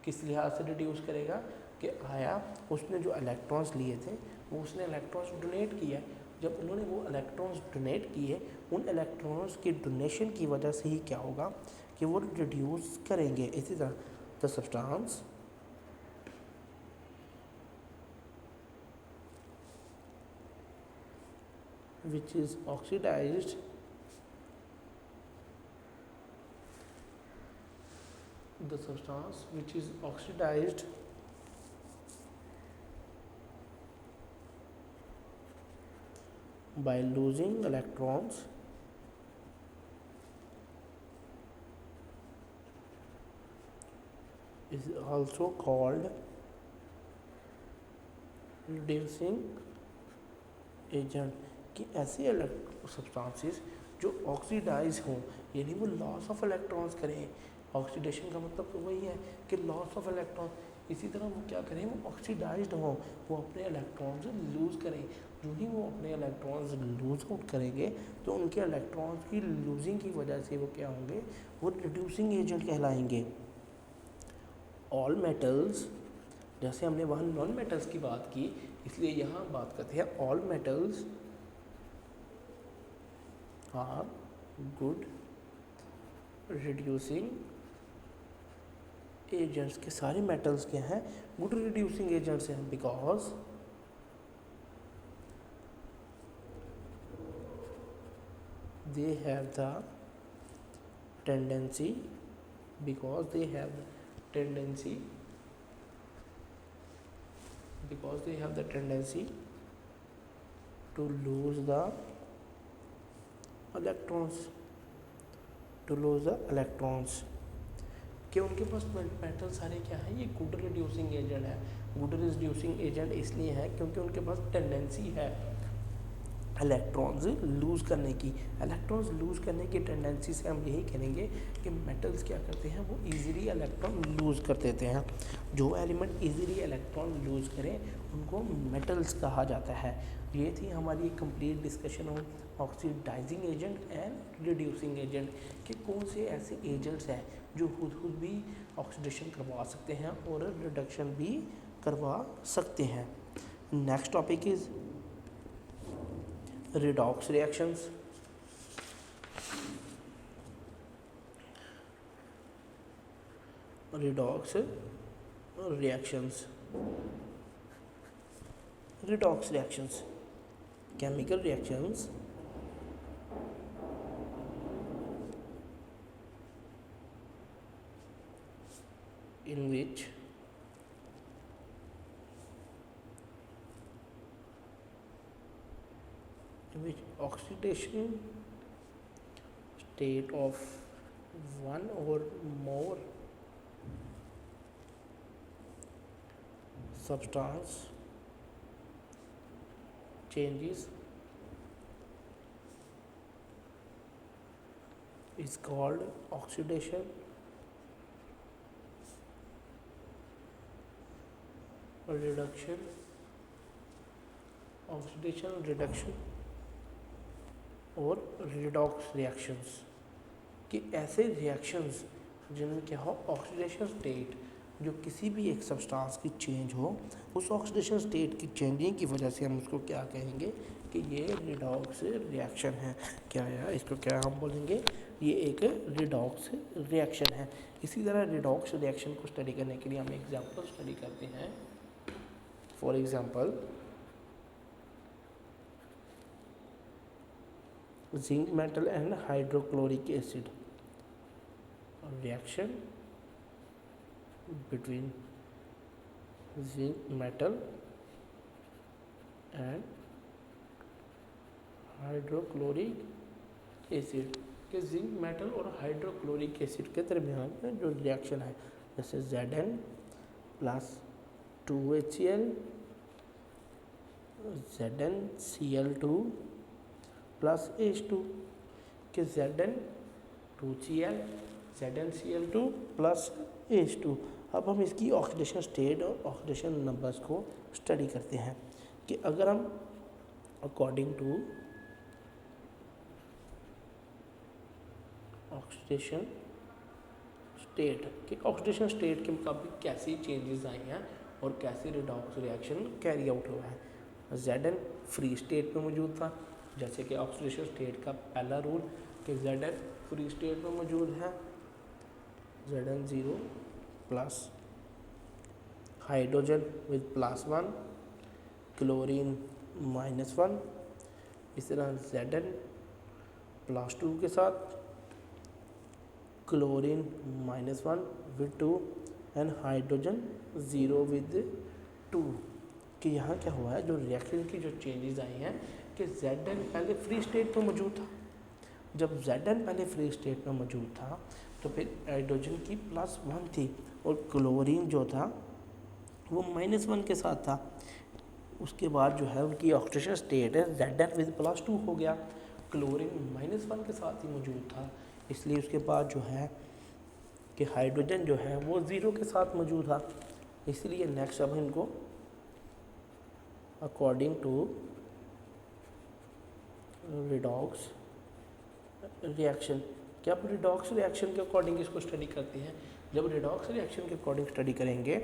किस लिहाज से रिड्यूस करेगा कि आया उसने जो इलेक्ट्रॉन्स लिए थे वो उसने इलेक्ट्रॉन्स डोनेट किया। जब उन्होंने वो इलेक्ट्रॉन्स डोनेट किए, उन इलेक्ट्रॉन्स की डोनेशन की वजह से ही क्या होगा कि वो रिड्यूस करेंगे। इसी तरह the substance which is oxidized the substance which is oxidized by losing electrons is also called reducing agent कि ऐसे सब्सटेंसेस जो ऑक्सीडाइज हों, यानी वो लॉस ऑफ इलेक्ट्रॉन्स करें। ऑक्सीडेशन का मतलब तो वही है कि लॉस ऑफ इलेक्ट्रॉन। इसी तरह वो क्या करें, वो ऑक्सीडाइज्ड हों, वो अपने इलेक्ट्रॉन्स लूज़ करें। जो ही वो अपने इलेक्ट्रॉन्स लूज आउट करेंगे तो उनके इलेक्ट्रॉन्स की लूजिंग की वजह से वो क्या होंगे, वो रिड्यूसिंग एजेंट कहलाएंगे। ऑल मेटल्स, जैसे हमने वहाँ नॉन मेटल्स की बात की, इसलिए यहाँ बात करते हैं all metals are good reducing agents. के सारे मेटल्स क्या हैं, गुड रिड्यूसिंग एजेंट्स हैं, because they have the tendency because they have the tendency to lose the electrons कि उनके पास मेटल सारे क्या है, ये गुड रिड्यूसिंग एजेंट है। गुड रिड्यूसिंग एजेंट इसलिए है क्योंकि उनके पास टेंडेंसी है इलेक्ट्रॉन्स लूज़ करने की। इलेक्ट्रॉन्स लूज़ करने की टेंडेंसी से हम यही करेंगे कि मेटल्स क्या करते हैं, वो इजीली इलेक्ट्रॉन लूज़ कर देते हैं। जो एलिमेंट इजीली इलेक्ट्रॉन लूज़ करें उनको मेटल्स कहा जाता है। ये थी हमारी complete discussion of oxidizing agent and reducing agent कि कौन से ऐसे एजेंट्स हैं जो खुद भी ऑक्सीडेशन करवा सकते हैं और रिडक्शन भी करवा सकते हैं। Next topic is redox reactions। redox reactions chemical reactions in which oxidation state of one or more substance changes is called oxidation reduction और redox reactions कि ऐसे reactions जिनमें क्या हो, ऑक्सीडेशन स्टेट जो किसी भी एक सब्सटेंस की चेंज हो, उस ऑक्सीडेशन स्टेट की चेंजिंग की वजह से हम उसको क्या कहेंगे कि ये रिडॉक्स रिएक्शन है। क्या है इसको, क्या हम बोलेंगे, ये एक रिडॉक्स रिएक्शन है। इसी तरह रिडॉक्स रिएक्शन को स्टडी करने के लिए हम एग्जांपल स्टडी करते हैं। For example zinc metal and hydrochloric acid reaction between zinc metal and hydrochloric acid के जिंक मेटल और हाइड्रोक्लोरिक एसिड के दरमियान में जो रिएक्शन है, जैसे Zn plus 2HCl ZnCl2 plus H2 के Zn 2Cl ZnCl2 plus H2। अब हम इसकी ऑक्सीडेशन स्टेट और ऑक्सीडेशन नंबर्स को स्टडी करते हैं कि अगर हम अकॉर्डिंग टू ऑक्सीडेशन स्टेट के मुताबिक कैसी चेंजेस आई हैं और कैसे रिडॉक्स रिएक्शन कैरी आउट हुआ है। Zn फ्री स्टेट में मौजूद था, जैसे कि ऑक्सीडेशन स्टेट का पहला रूल कि Zn फ्री स्टेट में मौजूद है, Zn0 plus hydrogen with +1 chlorine -1। इस तरह Zn +2 के साथ chlorine -1 with 2 and hydrogen 0 with 2। कि यहाँ क्या हुआ है, जो रिएक्शन की जो चेंजेस आई हैं कि Zn पहले फ्री स्टेट में मौजूद था। जब Zn पहले फ्री स्टेट में मौजूद था तो फिर हाइड्रोजन की +1 थी और क्लोरीन जो था वो -1 के साथ था। उसके बाद जो है उनकी ऑक्सीडेशन स्टेट है Zn विद +2 हो गया, क्लोरीन -1 के साथ ही मौजूद था, इसलिए उसके बाद जो है कि हाइड्रोजन जो है वो 0 के साथ मौजूद था। इसलिए नेक्स्ट अब इनको अकॉर्डिंग टू रिडॉक्स रिएक्शन, क्या आप रिडॉक्स रिएक्शन के अकॉर्डिंग इसको स्टडी करते हैं? जब रिडॉक्स रिएक्शन के अकॉर्डिंग स्टडी करेंगे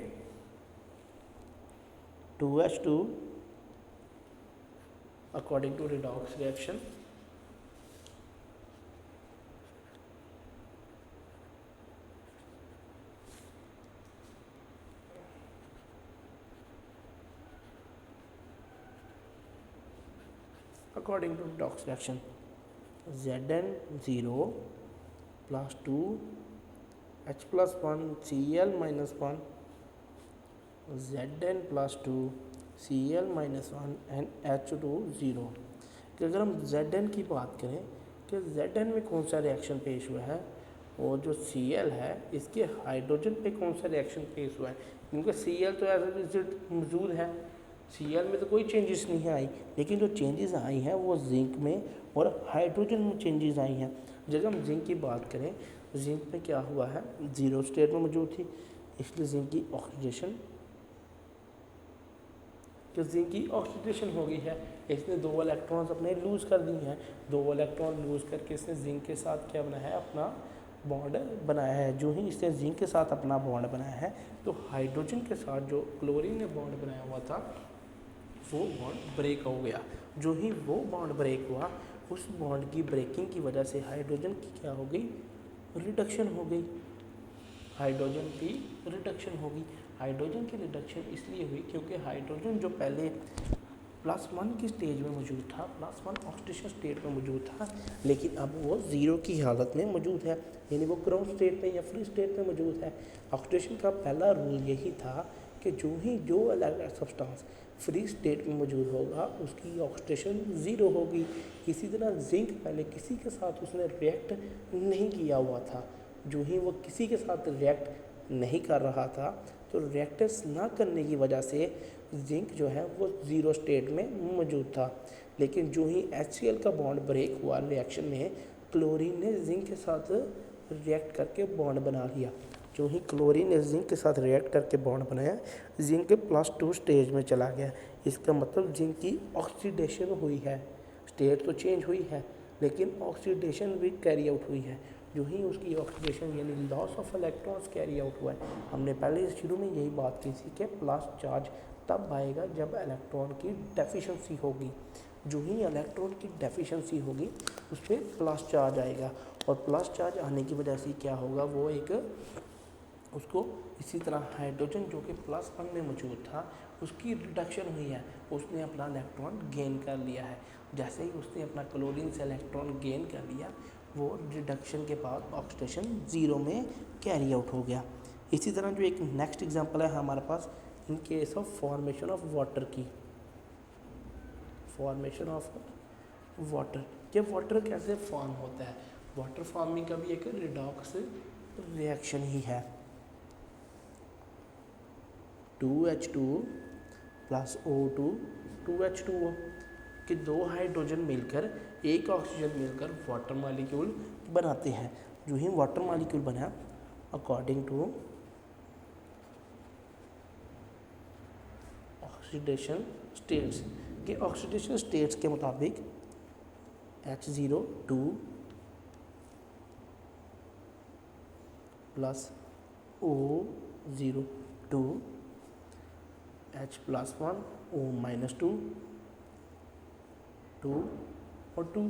2H2 according to redox reaction according to redox reaction Zn 0 +2 H+1 Cl -1 Zn +2 Cl -1 and H2 0। कि अगर हम Zn की बात करें कि Zn में कौन सा रिएक्शन पेश हुआ है और जो Cl है इसके हाइड्रोजन पे कौन सा रिएक्शन पेश हुआ है, क्योंकि Cl तो एज मौजूद है, Cl में तो कोई चेंजेस नहीं आई, लेकिन जो चेंजेस आई हैं वो जिंक में और हाइड्रोजन में चेंजेस आई हैं। जब हम जिंक की बात करें, जिंक में क्या हुआ है, 0 स्टेट में मौजूद थी, इसलिए जिंक की ऑक्सीडेशन हो गई है, इसने 2 इलेक्ट्रॉन्स अपने लूज़ कर दिए हैं, 2 इलेक्ट्रॉन लूज़ करके इसने जिंक के साथ क्या बनाया है, अपना बॉन्ड बनाया है। जो ही इसने जिंक के साथ अपना बॉन्ड बनाया है तो हाइड्रोजन के साथ जो क्लोरीन ने बॉन्ड बनाया हुआ था वो बॉन्ड ब्रेक हो गया। जो ही वो बॉन्ड ब्रेक हुआ, उस बॉन्ड की ब्रेकिंग की वजह से हाइड्रोजन की क्या हो गई, रिडक्शन हो गई, हाइड्रोजन की रिडक्शन हो गई। हाइड्रोजन की रिडक्शन इसलिए हुई क्योंकि हाइड्रोजन जो पहले +1 की स्टेज में मौजूद था, +1 ऑक्सीडेशन स्टेट में मौजूद था, लेकिन अब वो 0 की हालत में मौजूद है, यानी वो ग्राउंड स्टेट में या फ्री स्टेट में मौजूद है। ऑक्सीडेशन का पहला रूल यही था कि जो सब्सटेंस फ्री स्टेट में मौजूद होगा उसकी ऑक्सीडेशन 0 होगी। इसी तरह जिंक पहले किसी के साथ उसने रिएक्ट नहीं किया हुआ था, जो ही वो किसी के साथ रिएक्ट नहीं कर रहा था तो रिएक्टेंस ना करने की वजह से जिंक जो है वो 0 स्टेट में मौजूद था। लेकिन जो ही HCl का बॉन्ड ब्रेक हुआ रिएक्शन में, क्लोरीन ने जिंक के साथ रिएक्ट करके बॉन्ड बना लिया। जो ही क्लोरीन ने जिंक के साथ रिएक्ट करके बॉन्ड बनाया, जिंक +2 स्टेज में चला गया। इसका मतलब जिंक की ऑक्सीडेशन हुई है, स्टेट तो चेंज हुई है लेकिन ऑक्सीडेशन भी कैरी आउट हुई है। जो ही उसकी ऑक्सीडेशन यानी loss of electrons carry out हुआ है। हमने पहले शुरू में यही बात की थी कि प्लस चार्ज तब आएगा जब इलेक्ट्रॉन की डेफिशिएंसी होगी। जो ही इलेक्ट्रॉन की डेफिशिएंसी होगी उस पर प्लस चार्ज आएगा, और प्लस चार्ज आने की वजह से क्या होगा, वो एक उसको इसी तरह हाइड्रोजन जो कि +1 में मौजूद था उसकी रिडक्शन हुई है, उसने अपना इलेक्ट्रॉन गेन कर लिया है। जैसे ही उसने अपना क्लोरीन से इलेक्ट्रॉन गेन कर लिया, वो रिडक्शन के बाद ऑक्सीडेशन 0 में कैरी आउट हो गया। इसी तरह जो एक नेक्स्ट एग्जांपल है हमारे पास in case of formation of water की, फॉर्मेशन ऑफ वाटर, कि वाटर कैसे फॉर्म होता है। वाटर फॉर्मिंग का भी एक रिडॉक्स रिएक्शन ही है। 2H2 + O2 2H2O कि 2 हाइड्रोजन मिलकर एक ऑक्सीजन मिलकर वाटर मॉलिक्यूल बनाते हैं। जो ही वाटर मॉलिक्यूल बना अकॉर्डिंग टू ऑक्सीडेशन स्टेट्स, के ऑक्सीडेशन स्टेट्स के मुताबिक H02 + O02 H+1 O-2 2 और 2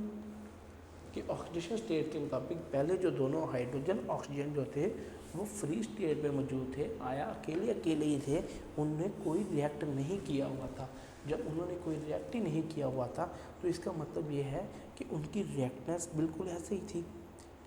कि ऑक्सीडेशन स्टेट के मुताबिक पहले जो दोनों हाइड्रोजन ऑक्सीजन जो थे वो फ्री स्टेट में मौजूद थे, आया अकेले अकेले ही थे, उनने कोई रिएक्ट नहीं किया हुआ था। जब उन्होंने कोई रिएक्ट ही नहीं किया हुआ था तो इसका मतलब ये है कि उनकी रिएक्टनेस बिल्कुल ऐसे ही थी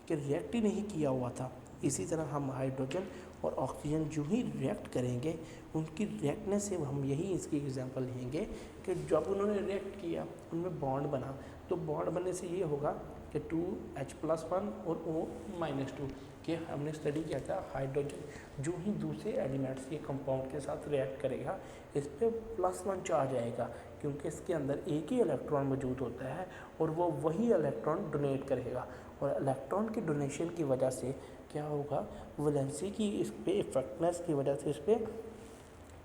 कि रिएक्ट ही नहीं किया हुआ था। इसी तरह हम हाइड्रोजन और ऑक्सीजन जो ही रिएक्ट करेंगे उनकी रिएक्टनेस से हम यही इसकी एग्जांपल लेंगे कि जब उन्होंने रिएक्ट किया उनमें बॉन्ड बना, तो बॉन्ड बनने से ये होगा कि 2H+1 और O-2 कि हमने स्टडी किया था हाइड्रोजन जो ही दूसरे एलिमेंट्स के कंपाउंड के साथ रिएक्ट करेगा इस पर +1 चार्ज आएगा, क्योंकि इसके अंदर एक ही इलेक्ट्रॉन मौजूद होता है और वो वही इलेक्ट्रॉन डोनेट करेगा, और इलेक्ट्रॉन की डोनेशन की वजह से क्या होगा, वैलेंसी की इस पर इफेक्टनेस की वजह से इस पर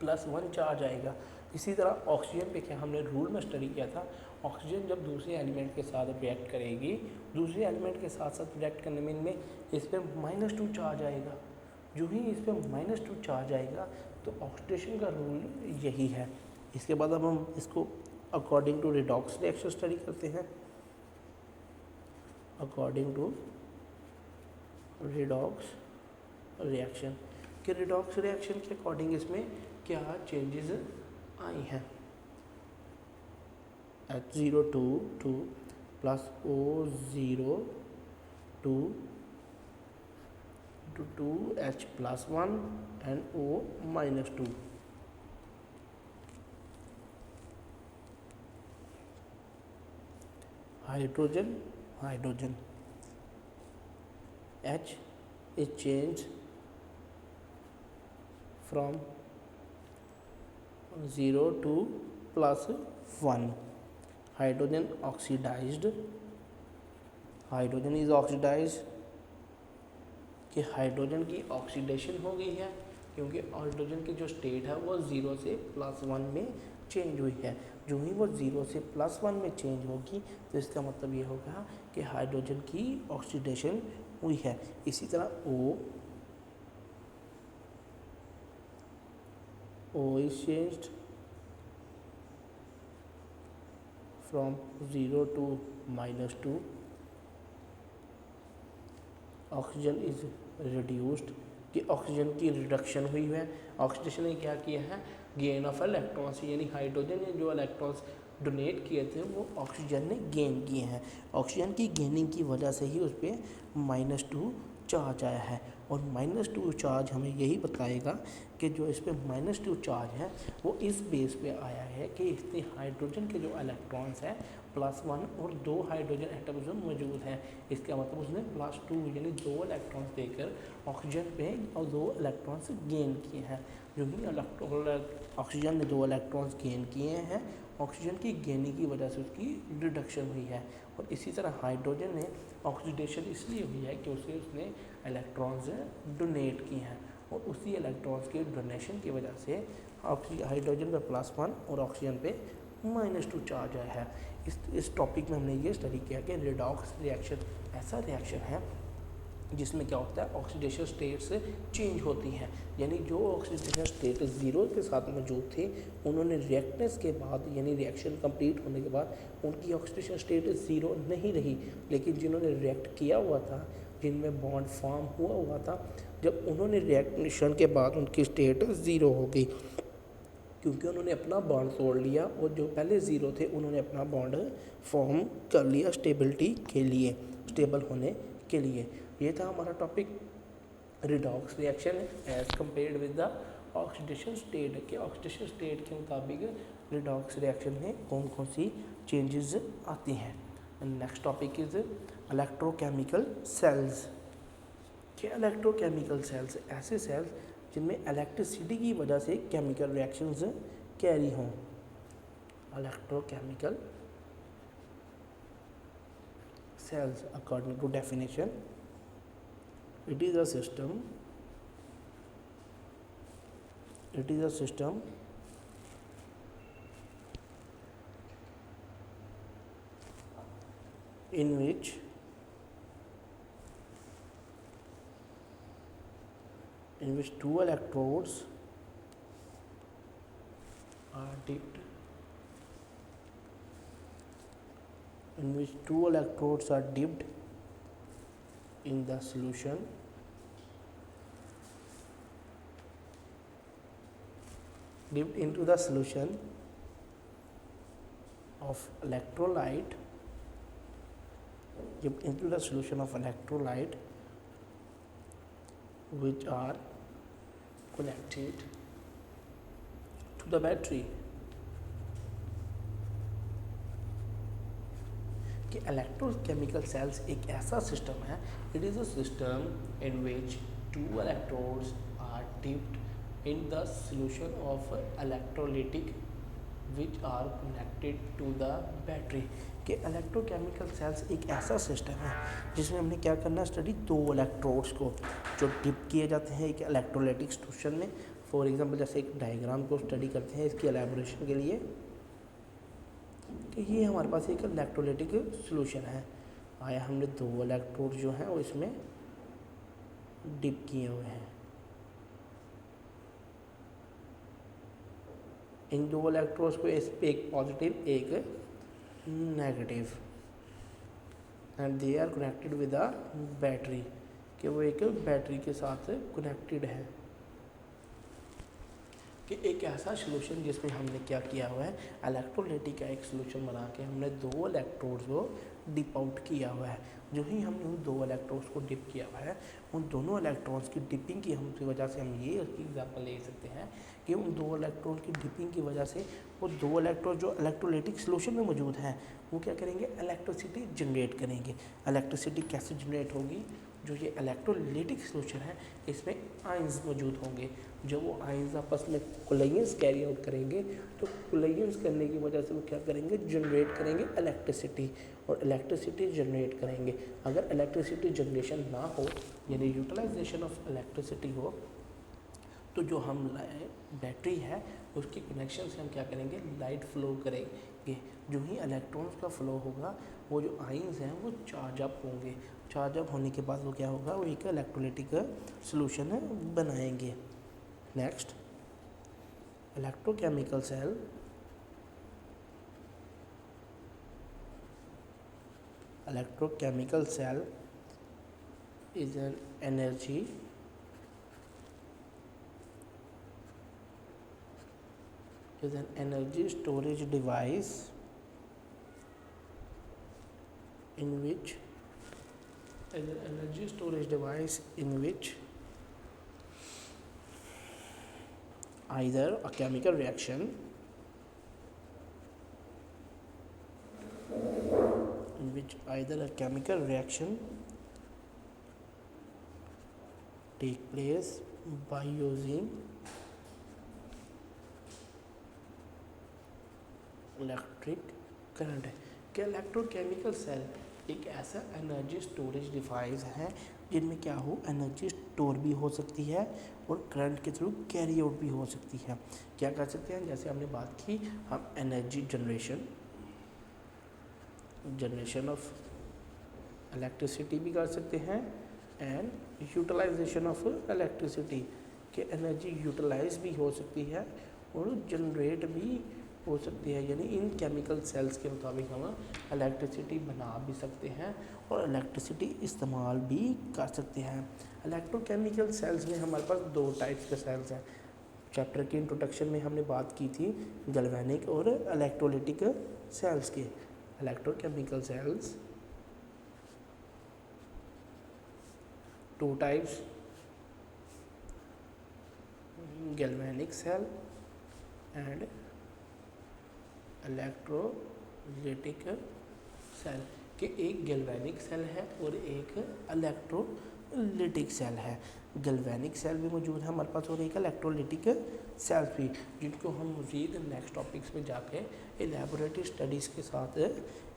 +1 चार्ज आएगा। इसी तरह ऑक्सीजन पे क्या हमने रूल में स्टडी किया था, ऑक्सीजन जब दूसरे एलिमेंट के साथ रिएक्ट करेगी, दूसरे एलिमेंट के साथ साथ रिएक्ट करने में इनमें इस पर -2 चार्ज आएगा। जो ही इस पर -2 चार्ज आएगा तो ऑक्सीडेशन का रूल यही है। इसके बाद अब हम इसको according to redox reaction study करते हैं। अकॉर्डिंग टू रिडॉक्स रिएक्शन कि रिडॉक्स रिएक्शन के अकॉर्डिंग इसमें क्या चेंजेस आई हैं। H02 2 plus O02 to 2H+1 and O-2। Hydrogen H is changed from 0 to +1। Hydrogen oxidized, hydrogen is oxidized कि hydrogen की oxidation हो गई है, क्योंकि हाइड्रोजन की जो स्टेट है वो 0 से +1 में चेंज हुई है। जो ही वो 0 से +1 में चेंज होगी तो इसका मतलब ये होगा कि हाइड्रोजन की ऑक्सीडेशन हुई है। इसी तरह O is changed from 0 to -2। Oxygen is reduced कि ऑक्सीजन की रिडक्शन हुई है। ऑक्सीडेशन ने क्या किया है, गेन ऑफ इलेक्ट्रॉन्स, यानी हाइड्रोजन ने जो इलेक्ट्रॉन्स डोनेट किए थे वो ऑक्सीजन ने गेन किए हैं। ऑक्सीजन की गेनिंग की वजह से ही उस पर -2 चार्ज आया है, और -2 चार्ज हमें यही बताएगा कि जो इस पर -2 चार्ज है वो इस बेस पे आया है कि इसने हाइड्रोजन के जो इलेक्ट्रॉन्स हैं +1 और 2 हाइड्रोजन एटम्स मौजूद हैं। इसका मतलब उसने +2 यानी 2 इलेक्ट्रॉन्स देकर ऑक्सीजन पे और 2 इलेक्ट्रॉन्स गेन किए हैं। जो ही ऑक्सीजन ने 2 इलेक्ट्रॉन्स गेन किए हैं, ऑक्सीजन की गेनिंग की वजह से उसकी रिडक्शन हुई है। और इसी तरह हाइड्रोजन ने ऑक्सीडेशन इसलिए हुई है कि उसने इलेक्ट्रॉन्स डोनेट किए हैं, और उसी इलेक्ट्रॉन्स के डोनेशन की वजह से हाइड्रोजन पे +1 और ऑक्सीजन पे -2 चार्ज आया है। इस टॉपिक में हमने ये स्टडी किया कि रिडॉक्स रिएक्शन ऐसा रिएक्शन है जिसमें क्या होता है, ऑक्सीडेशन स्टेट्स चेंज होती हैं, यानी जो ऑक्सीडेशन स्टेट 0 के साथ मौजूद थे उन्होंने रिएक्टेंस के बाद यानी रिएक्शन कंप्लीट होने के बाद उनकी ऑक्सीडेशन स्टेट 0 नहीं रही, लेकिन जिन्होंने रिएक्ट किया हुआ था, जिनमें बॉन्ड फॉर्म हुआ था, जब उन्होंने रिएक्शन के बाद उनकी स्टेट 0 हो गई, क्योंकि उन्होंने अपना बॉन्ड तोड़ लिया, और जो पहले 0 थे उन्होंने अपना बॉन्ड फॉर्म कर लिया स्टेबिलिटी के लिए, स्टेबल होने के लिए। ये था हमारा topic redox reaction as compared with the oxidation state के ऑक्सीडेशन स्टेट के मुताबिक रिडॉक्स रिएक्शन में कौन कौन सी चेंजेस आती हैं। Next topic is electrochemical cells के इलेक्ट्रोकेमिकल सेल्स ऐसे सेल्स जिनमें इलेक्ट्रिसिटी की वजह से केमिकल रिएक्शंस कैरी हों। Electrochemical cells according to definition, it is a system in which two electrodes are dipped in the solution dipped into the solution of electrolyte which are connected to the battery। कि electrochemical cells एक ऐसा system है, it is a system in which two electrodes are dipped in the solution of electrolytic which are connected to the battery. कि electrochemical cells एक ऐसा system है जिसमें हमने क्या करना स्टडी, दो इलेक्ट्रोड्स को जो डिप किए जाते हैं एक इलेक्ट्रोलाइटिक सॉल्यूशन में। फॉर एग्जांपल जैसे एक डायग्राम को स्टडी करते हैं इसकी एलैबोरेशन के लिए, कि ये हमारे पास एक इलेक्ट्रोलाइटिक सॉल्यूशन है। आया हमने दो इलेक्ट्रोड जो हैं वो इसमें डिप किए हुए हैं। इन दो इलेक्ट्रोड्स को एक पॉजिटिव एक negative, and they are connected with a battery, कि वो एक बैटरी के साथ कनेक्टेड है। कि एक ऐसा सॉल्यूशन जिसमें हमने क्या किया हुआ है, इलेक्ट्रोलाइटिक का एक सॉल्यूशन बना के हमने दो इलेक्ट्रोड्स को डिप आउट किया हुआ है। जो ही हमने उन दो इलेक्ट्रोड्स को डिप किया हुआ है, उन दोनों इलेक्ट्रॉन्स की डिपिंग की हमकी वजह से हम ये उसकी एग्जांपल ले सकते हैं कि उन दो इलेक्ट्रॉन की डिपिंग की वजह से वो दो इलेक्ट्रॉन जो इलेक्ट्रोलाइटिक सॉल्यूशन में मौजूद हैं वो क्या करेंगे, इलेक्ट्रिसिटी जनरेट करेंगे। इलेक्ट्रिसिटी कैसे जनरेट होगी, जो ये इलेक्ट्रोलाइटिक सॉल्यूशन है इसमें आयंस मौजूद होंगे। जब वो आयंस आपस में कोलाइंस कैरी आउट करेंगे तो कोलाइंस करने की वजह से वो क्या करेंगे, जनरेट करेंगे इलेक्ट्रिसिटी, और इलेक्ट्रिसिटी जनरेट करेंगे। अगर इलेक्ट्रिसिटी जनरेशन ना हो यानी यूटिलाइजेशन ऑफ इलेक्ट्रिसिटी हो, तो जो हम बैटरी है उसके कनेक्शन से हम क्या करेंगे, लाइट फ्लो करेंगे। जो ही इलेक्ट्रॉन्स का फ्लो होगा वो जो आयंस हैं वो चार्ज अप होंगे। चार्ज अप होने के बाद वो क्या होगा, वो एक इलेक्ट्रोलाइटिक सॉल्यूशन बनाएंगे। Next, electrochemical cell electrochemical cell is an energy storage device in which either a chemical reaction take place by using electric current है। कि इलेक्ट्रोकेमिकल सेल एक ऐसा एनर्जी स्टोरेज डिवाइस है जिनमें क्या हो, एनर्जी स्टोर भी हो सकती है और करंट के थ्रू कैरी आउट भी हो सकती है। क्या कर सकते हैं, जैसे हमने बात की, हम एनर्जी जनरेशन ऑफ इलेक्ट्रिसिटी भी कर सकते हैं एंड यूटिलाइजेशन ऑफ इलेक्ट्रिसिटी, कि एनर्जी यूटिलाइज भी हो सकती है और जनरेट भी हो सकती है। यानी इन केमिकल सेल्स के मुताबिक हम इलेक्ट्रिसिटी बना भी सकते हैं और इलेक्ट्रिसिटी इस्तेमाल भी कर सकते हैं। इलेक्ट्रोकेमिकल सेल्स में हमारे पास दो टाइप्स के सेल्स हैं। चैप्टर के इंट्रोडक्शन में हमने बात की थी गैल्वेनिक और इलेक्ट्रोलाइटिक सेल्स के। Electrochemical cells two types, galvanic cell and electrolytic cell, कि एक गैल्वेनिक सेल है और एक इलेक्ट्रोलाइटिक सेल है। गैल्वेनिक सेल भी मौजूद है हमारे पास और एक इलेक्ट्रोलाइटिक सेल भी, जिनको हम मज़ीद नेक्स्ट टॉपिक्स में जाके एलैबोरेटरी स्टडीज़ के साथ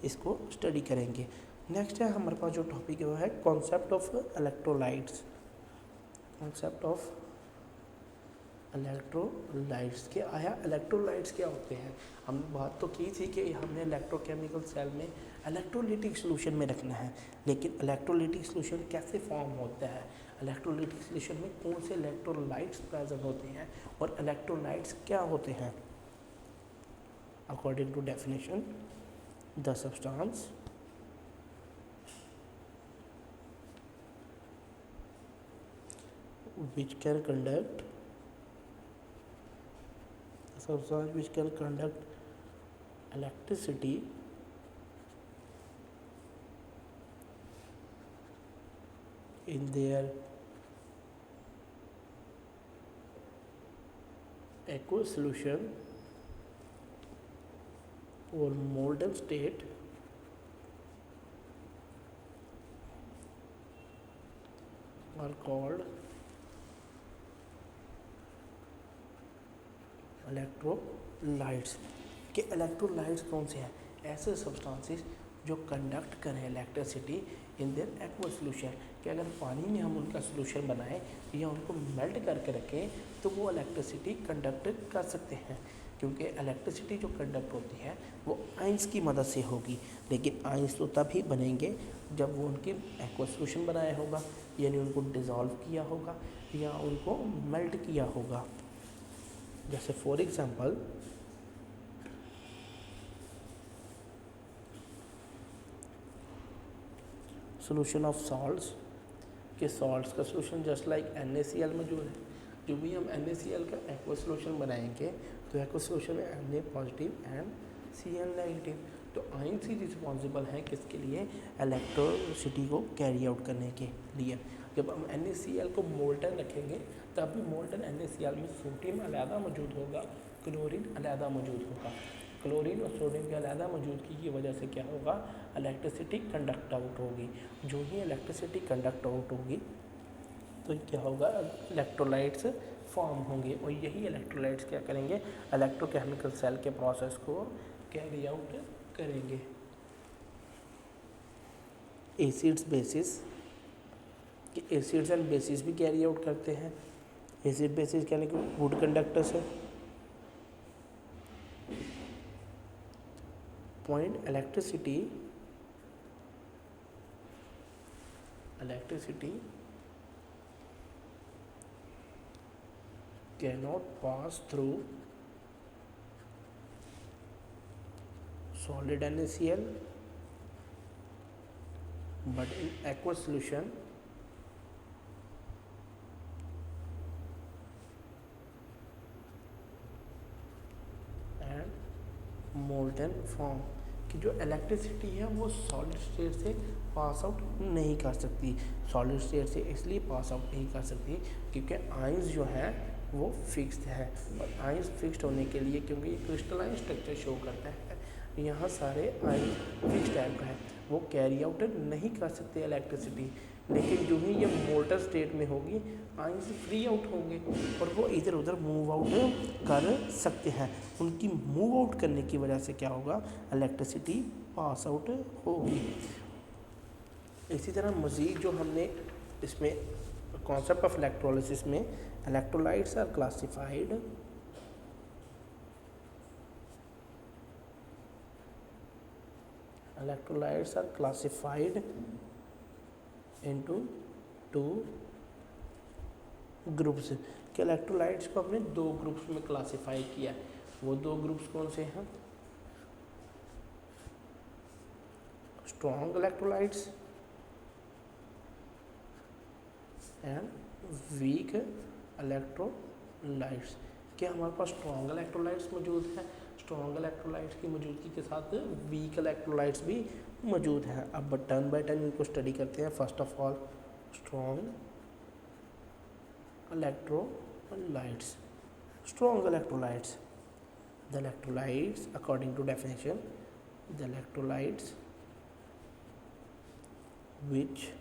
इसको स्टडी करेंगे। नेक्स्ट है हमारे पास जो टॉपिक है वो है concept of electrolytes. Concept of electrolytes के आया, इलेक्ट्रोलाइट्स क्या होते हैं। हमने बात तो की थी कि हमने इलेक्ट्रोकेमिकल सेल में इलेक्ट्रोलाइटिक सॉल्यूशन में रखना है, लेकिन इलेक्ट्रोलाइटिक सॉल्यूशन कैसे फॉर्म होता है, इलेक्ट्रोलाइटिक सॉल्यूशन में कौन से इलेक्ट्रोलाइट्स प्रेजेंट होते हैं और इलेक्ट्रोलाइट्स क्या होते हैं। According to definition, the substance which can conduct electricity in their aqueous solution or molten state are called electrolytes. कि इलेक्ट्रोलाइट्स कौन से हैं? ऐसे सब्सटेंसेस जो कंडक्ट करें electricity in their aqua solution, कि अगर पानी में हम उनका सोल्यूशन बनाएं या उनको मेल्ट करके रखें तो वो इलेक्ट्रिसिटी कंडक्ट कर सकते हैं, क्योंकि इलेक्ट्रिसिटी जो कंडक्ट होती है वो आइंस की मदद से होगी। लेकिन आइंस तो तभी बनेंगे जब वो उनकी एक्वा सोल्यूशन बनाया होगा, यानी उनको डिज़ोल्व किया होगा या उनको मेल्ट किया होगा। जैसे for example solution of salts, के सॉल्ट्स का सोल्यूशन जस्ट लाइक NaCl मौजूद है। जो भी हम NaCl का एक्वा सोल्यूशन बनाएंगे तो एक्वा सोल्यूशन में Na positive and Cl negative. तो आइंस ही रिस्पॉन्सिबल हैं किसके लिए? इलेक्ट्रिसिटी को कैरी आउट करने के लिए। जब हम NaCl को मोल्टन रखेंगे तब भी मोल्टन NaCl में सोडियम अलहदा मौजूद होगा, क्लोरीन अलहदा मौजूद होगा। क्लोरीन और सोडियम की अलहदा मौजूदगी की वजह से क्या होगा? इलेक्ट्रिसिटी कंडक्ट आउट होगी। जो ही इलेक्ट्रिसिटी कंडक्ट आउट होगी तो क्या होगा? इलेक्ट्रोलाइट्स फॉर्म होंगे और यही इलेक्ट्रोलाइट्स क्या करेंगे? इलेक्ट्रोकेमिकल सेल के प्रोसेस को कैरी आउट करेंगे। एसिड्स बेसिस, कि एसिड्स एंड बेसिस भी कैरी आउट करते हैं। एसिड बेसिस यानी कि गुड कंडक्टर्स है। Point electricity cannot pass through solid NaCl, but in aqueous solution and molten form, कि जो इलेक्ट्रिसिटी है वो सॉलिड स्टेट से पास आउट नहीं कर सकती। सॉलिड स्टेट से इसलिए पास आउट नहीं कर सकती क्योंकि आइंस जो है वो फिक्स्ड है। और आइंस फिक्स्ड होने के लिए, क्योंकि ये क्रिस्टलाइन स्ट्रक्चर शो करता है, यहाँ सारे आइंस फिक्स्ड टाइप का है, वो कैरी आउट नहीं कर सकते इलेक्ट्रिसिटी। लेकिन जो ही ये मोल्टन स्टेट में होगी आइंस फ्री आउट होंगे और वो इधर उधर मूव आउट कर सकते हैं। उनकी मूव आउट करने की वजह से क्या होगा? इलेक्ट्रिसिटी पास आउट होगी। इसी तरह मज़ीद जो हमने इसमें कॉन्सेप्ट ऑफ इलेक्ट्रोलिसिस में, electrolytes are classified into 2 groups. कि इलेक्ट्रोलाइट्स को हमने 2 ग्रुप्स में क्लासिफाई किया। वो 2 ग्रुप्स कौन से हैं? Strong electrolytes and weak electrolytes. क्या हमारे पास स्ट्रॉन्ग इलेक्ट्रोलाइट्स मौजूद हैं? स्ट्रॉन्ग इलेक्ट्रोलाइट्स की मौजूदगी के साथ वीक इलेक्ट्रोलाइट्स भी मौजूद हैं। अब टर्न बाय टर्न इनको स्टडी करते हैं। First of all strong electrolytes. Strong electrolytes. The electrolytes, according to definition, the electrolytes which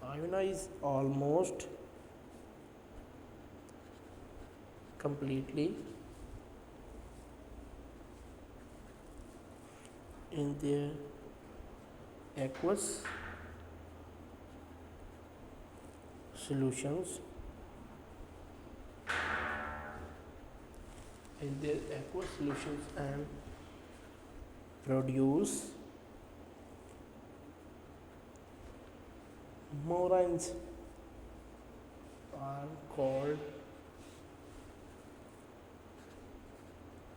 ionize almost completely in their aqueous solutions and produce more ions are called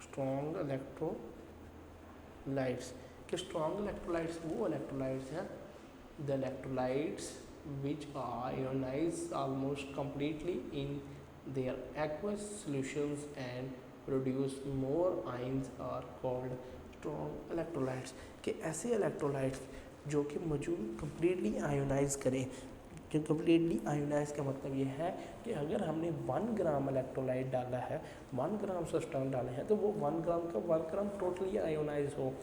strong electrolytes. कि strong electrolytes वो electrolytes हैं, the electrolytes which ionize almost completely in their aqueous solutions and produce more ions are called strong electrolytes. कि ऐसे electrolytes जो कि मौजूद completely ionize करें। जो completely ionize का मतलब ये है कि अगर हमने 1 ग्राम इलेक्ट्रोलाइट डाला है, 1 ग्राम सब्सटेंस डाले हैं, तो वो 1 ग्राम का 1 ग्राम टोटली आयोनाइज हो।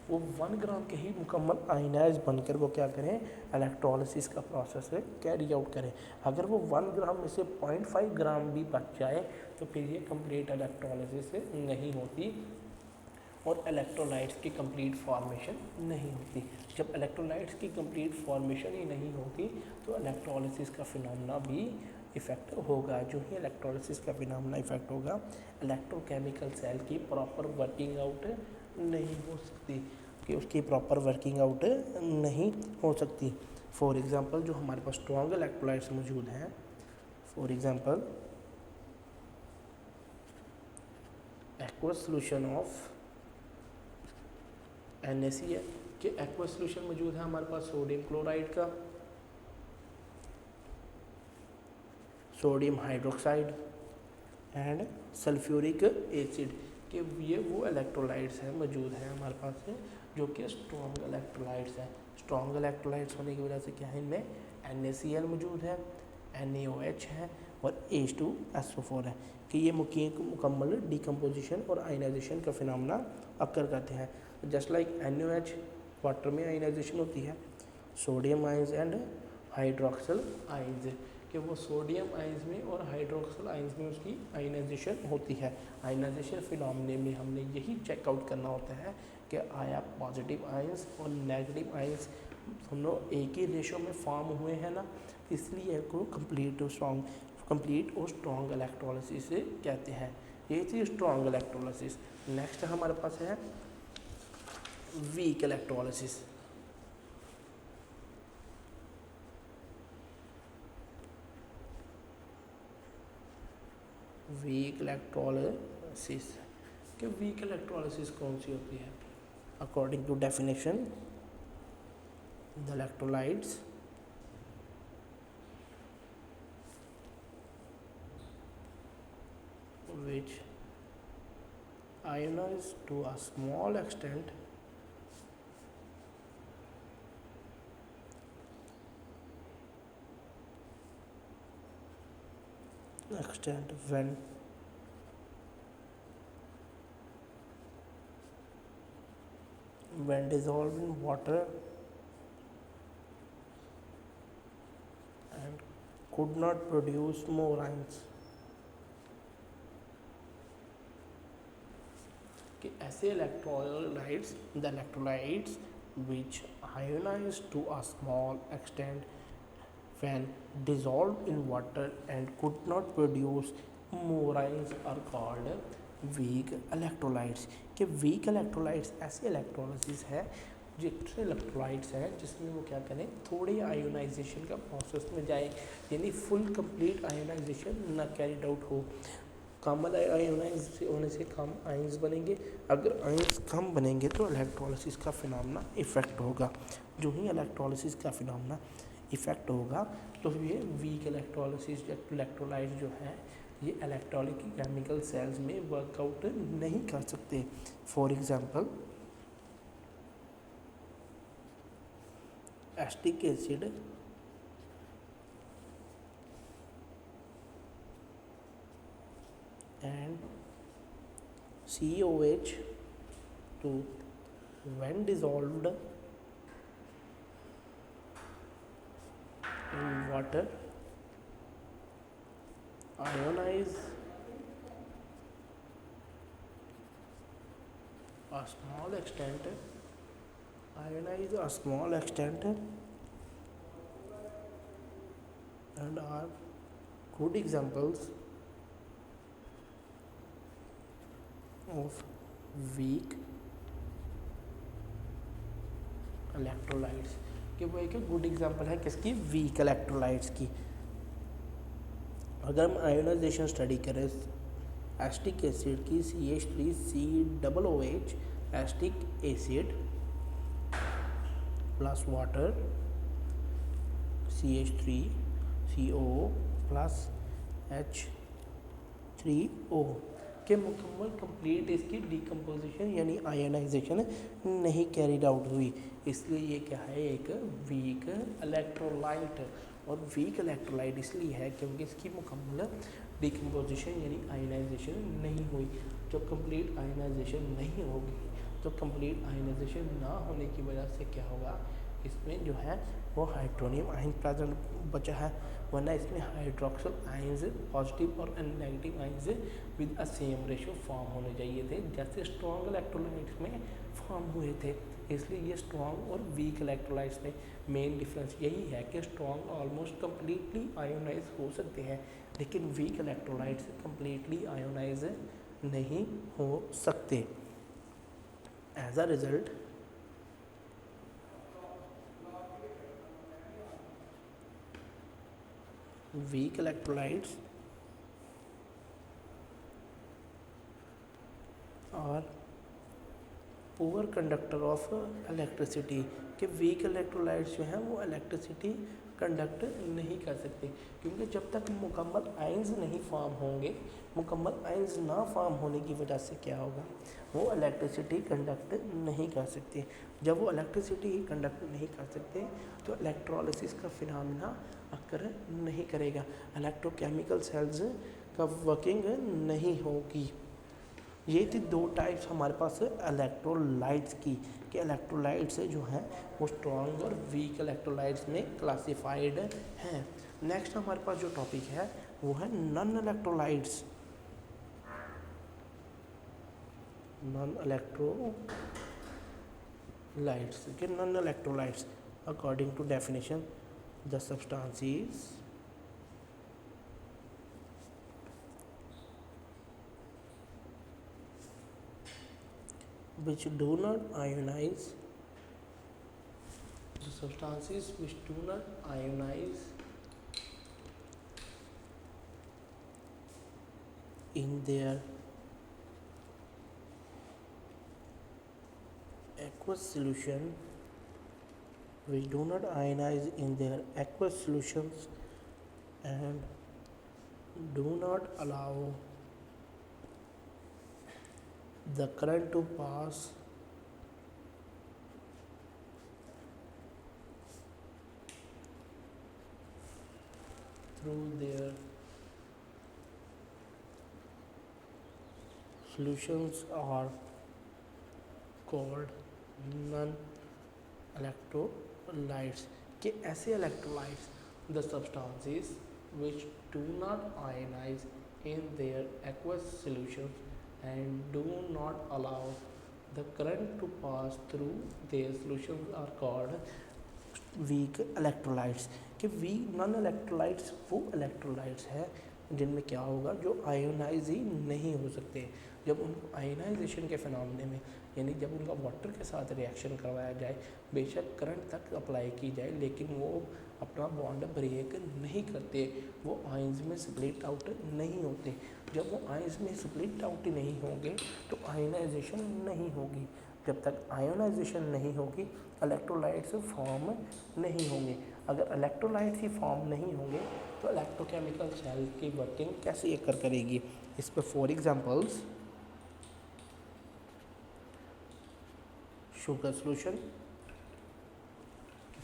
वो 1 ग्राम के ही मुकम्मल आयनाइज बनकर वो क्या करें, इलेक्ट्रोलिसिस का प्रोसेस कैरी आउट करें। अगर वो 1 ग्राम में से 0.5 ग्राम भी बच जाए तो फिर ये कंप्लीट इलेक्ट्रोलिसिस नहीं होती और इलेक्ट्रोलाइट्स की कंप्लीट फॉर्मेशन नहीं होती। जब इलेक्ट्रोलाइट्स की कंप्लीट फॉर्मेशन ही नहीं होती तो इलेक्ट्रोलिसिस का फिनोमेना भी इफ़ेक्ट होगा। जो ही इलेक्ट्रोलिसिस का फिनोमेना इफ़ेक्ट होगा, इलेक्ट्रोकेमिकल सेल की प्रॉपर वर्किंग आउट नहीं हो सकती, कि उसकी प्रॉपर वर्किंग आउट नहीं हो सकती। फॉर एग्ज़ाम्पल जो हमारे पास स्ट्रॉन्ग इलेक्ट्रोलाइट्स मौजूद हैं, for example aqueous solution of NaCl के एक्वस सोल्यूशन मौजूद है हमारे पास सोडियम क्लोराइड का, sodium hydroxide and sulphuric acid के ये वो इलेक्ट्रोलाइट्स हैं मौजूद हैं हमारे पास है जो कि स्ट्रॉन्ग इलेक्ट्रोलाइट्स हैं। स्ट्रॉन्ग इलेक्ट्रोलाइट्स होने की वजह से क्या है, इनमें NaCl मौजूद है, NaOH है और H2SO4 है कि ये मुकम्मल डिकम्पोजिशन और आयनाइजेशन का फिनोमेना अकर करते हैं। जस्ट लाइक NaOH वाटर में आयनाइजेशन होती है, sodium ions and hydroxyl ions कि वो सोडियम आयंस में और हाइड्रोक्सल आयंस में उसकी आयनाइजेशन होती है। आयनाइजेशन फिनोमेना में हमने यही चेकआउट करना होता है कि आया पॉजिटिव आयंस और नेगेटिव आयंस दोनों एक ही रेशो में फॉर्म हुए हैं ना, इसलिए को कंप्लीट और स्ट्रॉन्ग इलेक्ट्रोलिसिस कहते हैं। ये थी स्ट्रॉन्ग इलेक्ट्रोलिसिस। नेक्स्ट हमारे पास है वीक इलेक्ट्रोलिसिस। वीक इलेक्ट्रोलिसिस कि वीक इलेक्ट्रोलिसिस कौन सी होती है? According to definition, the electrolytes which ionize to a small extent when dissolved in water and could not produce more ions। कि ऐसे electrolytes, the electrolytes which ionize to a small extent when dissolved in water and could not produce more ions are called weak electrolytes। कि weak electrolytes ऐसे electrolysis है जिससे electrolytes हैं जिसमें वो क्या करें, थोड़े आयोनाइजेशन का प्रोसेस में जाए, यानी फुल कंप्लीट आयोनाइजेशन न कैरिड आउट हो। कम आयोनाइज होने से कम आयंस बनेंगे, अगर आयंस कम बनेंगे तो इलेक्ट्रोलिसिस का फिनोमेना इफ़ेक्ट होगा। जो ही इलेक्ट्रोलिसिस का फिनोमेना इफ़ेक्ट होगा तो ये वीक इलेक्ट्रोलिसिस इलेक्ट्रोलाइट जो है ये इलेक्ट्रॉनिक केमिकल सेल्स में वर्कआउट नहीं कर सकते। For example acetic acid and COH2 when dissolved in water ionize a small extent and are good examples of weak electrolytes। कि वो एक गुड एग्जांपल है किसकी, वीक इलेक्ट्रोलाइट्स की। अगर हम आयोनाइजेशन स्टडी करें एसिटिक एसिड की CH3COOH acetic acid plus water CH3CO plus H3O के मुकम्मल कंप्लीट इसकी डिकम्पोजिशन यानी आयनाइजेशन नहीं कैरिड आउट हुई, इसलिए ये क्या है, एक वीक इलेक्ट्रोलाइट। और वीक इलेक्ट्रोलाइट इसलिए है क्योंकि इसकी मुकम्मल डिकम्पोजिशन यानी आयनाइजेशन नहीं हुई। जब कंप्लीट आयनाइजेशन नहीं होगी तो कंप्लीट आयनाइजेशन ना होने की वजह से क्या होगा, इसमें जो है वो हाइड्रोनियम आयन प्रेजेंट बचा है, वरना इसमें हाइड्रोक्सिल आयंस पॉजिटिव और negative ions with a same ratio form होने चाहिए थे, जैसे स्ट्रॉन्ग इलेक्ट्रोलाइट्स में फॉर्म हुए थे। इसलिए ये स्ट्रॉन्ग और वीक इलेक्ट्रोलाइट्स में मेन डिफरेंस यही है कि स्ट्रॉन्ग ऑलमोस्ट कम्प्लीटली आयोनाइज हो सकते हैं, लेकिन वीक इलेक्ट्रोलाइट्स कम्प्लीटली आयोनाइज नहीं हो सकते। As a result weak electrolytes are poor conductor of electricity, कि वीक इलेक्ट्रोलाइट्स जो हैं वो इलेक्ट्रिसिटी कंडक्ट नहीं कर सकते, क्योंकि जब तक मुकम्मल आयंस नहीं फॉर्म होंगे, मुकम्मल आयंस ना फॉर्म होने की वजह से क्या होगा, वो इलेक्ट्रिसिटी कंडक्ट नहीं कर सकते। जब वो इलेक्ट्रिसिटी कंडक्ट नहीं कर सकते तो इलेक्ट्रोलिसिस का फिनोमेना अकर नहीं करेगा, इलेक्ट्रोकेमिकल सेल्स का वर्किंग नहीं होगी। ये थी दो टाइप्स हमारे पास इलेक्ट्रोलाइट्स की, कि इलेक्ट्रोलाइट्स जो हैं वो स्ट्रॉन्ग और वीक इलेक्ट्रोलाइट्स में क्लासिफाइड हैं। नेक्स्ट हमारे पास जो टॉपिक है वो है नॉन इलेक्ट्रोलाइट्स। नॉन इलेक्ट्रोलाइट्स के non electrolytes according to definition the substances which do not ionize, the substances which do not ionize in their aqueous solution, which do not ionize in their aqueous solutions and do not allow the current to pass through their solutions are called non-electrolytes, कि ऐसे electrolytes the substances which do not ionize in their aqueous solutions and do not allow the current to pass through their solutions are called weak electrolytes, कि week non electrolytes वो electrolytes है जिनमें क्या होगा, जो ionise ही नहीं हो सकते। जब उनको आयोनाइजेशन के फिनोमेने में, यानी जब उनका वाटर के साथ रिएक्शन करवाया जाए, बेशक करंट तक अप्लाई की जाए, लेकिन वो अपना बॉन्ड ब्रेक नहीं करते, वो आयंस में स्प्लिट आउट नहीं होते। जब वो आयंस में स्प्लिट आउट नहीं होंगे तो आयोनाइजेशन नहीं होगी। जब तक आयोनाइजेशन नहीं होगी इलेक्ट्रोलाइट्स फॉर्म नहीं होंगे। अगर इलेक्ट्रोलाइट्स ही फॉर्म नहीं होंगे तो इलेक्ट्रोकेमिकल सेल की वर्किंग कैसे एकर करेगी। इस पर for examples sugar solution,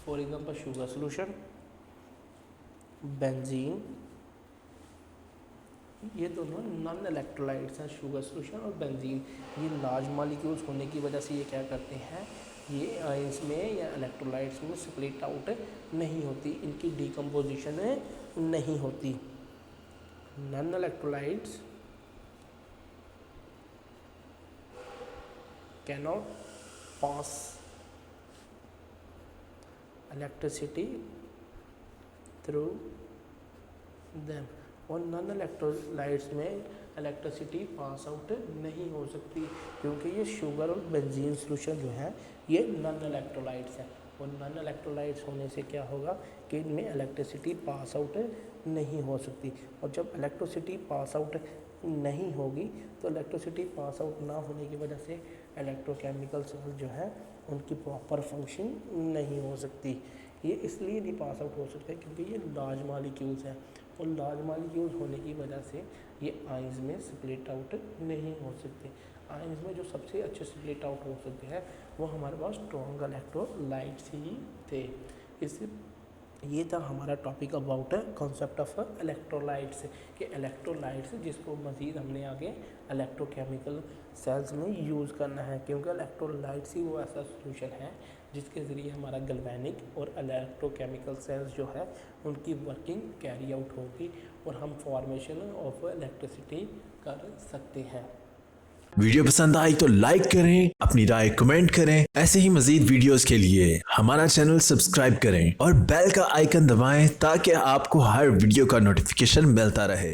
for example sugar solution, benzene, ये दोनों नॉन इलेक्ट्रोलाइट्स हैं, शुगर सोल्यूशन और बेंजीन। ये लार्ज मॉलिक्यूल्स होने की वजह से ये क्या करते हैं, ये आयंस में या इलेक्ट्रोलाइट्स में स्प्लिट आउट नहीं होती, इनकी डिकम्पोजिशन नहीं होती। नॉन इलेक्ट्रोलाइट्स कैनॉट पास इलेक्ट्रिसिटी थ्रू देम, और नॉन इलेक्ट्रोलाइट्स में इलेक्ट्रिसिटी पास आउट नहीं हो सकती, क्योंकि ये शुगर और बेंजीन सोल्यूशन जो है ये नॉन इलेक्ट्रोलाइट्स हैं। और नॉन इलेक्ट्रोलाइट्स होने से क्या होगा कि इनमें इलेक्ट्रिसिटी पास आउट नहीं हो सकती, और जब इलेक्ट्रिसिटी पास आउट नहीं होगी तो इलेक्ट्रिसिटी पास आउट ना होने की वजह से इलेक्ट्रोकेमिकल सेल जो है उनकी प्रॉपर फंक्शन नहीं हो सकती। ये इसलिए नहीं पास आउट हो सकते क्योंकि ये लार्ज मॉलिक्यूल्स हैं, और लार्ज मॉलिक्यूल्स होने की वजह से ये आयंस में स्प्लिट आउट नहीं हो सकते। आयंस में जो सबसे अच्छे स्प्लिट आउट हो सकते हैं वो हमारे पास स्ट्रॉन्ग इलेक्ट्रोलाइट्स ही थे। इससे ये था हमारा topic about concept of electrolytes कि इलेक्ट्रोलाइट्स जिसको मज़ीद हमने आगे इलेक्ट्रोकेमिकल सेल्स में यूज़ करना है, क्योंकि इलेक्ट्रोलाइट्स ही वो ऐसा सॉल्यूशन है जिसके ज़रिए हमारा गैल्वेनिक और इलेक्ट्रोकेमिकल सेल्स जो है उनकी वर्किंग कैरी आउट होगी और हम फॉर्मेशन ऑफ इलेक्ट्रिसिटी कर सकते हैं। वीडियो पसंद आई तो लाइक करें, अपनी राय कमेंट करें। ऐसे ही मजीद वीडियोस के लिए हमारा चैनल सब्सक्राइब करें और बेल का आइकन दबाएं ताकि आपको हर वीडियो का नोटिफिकेशन मिलता रहे।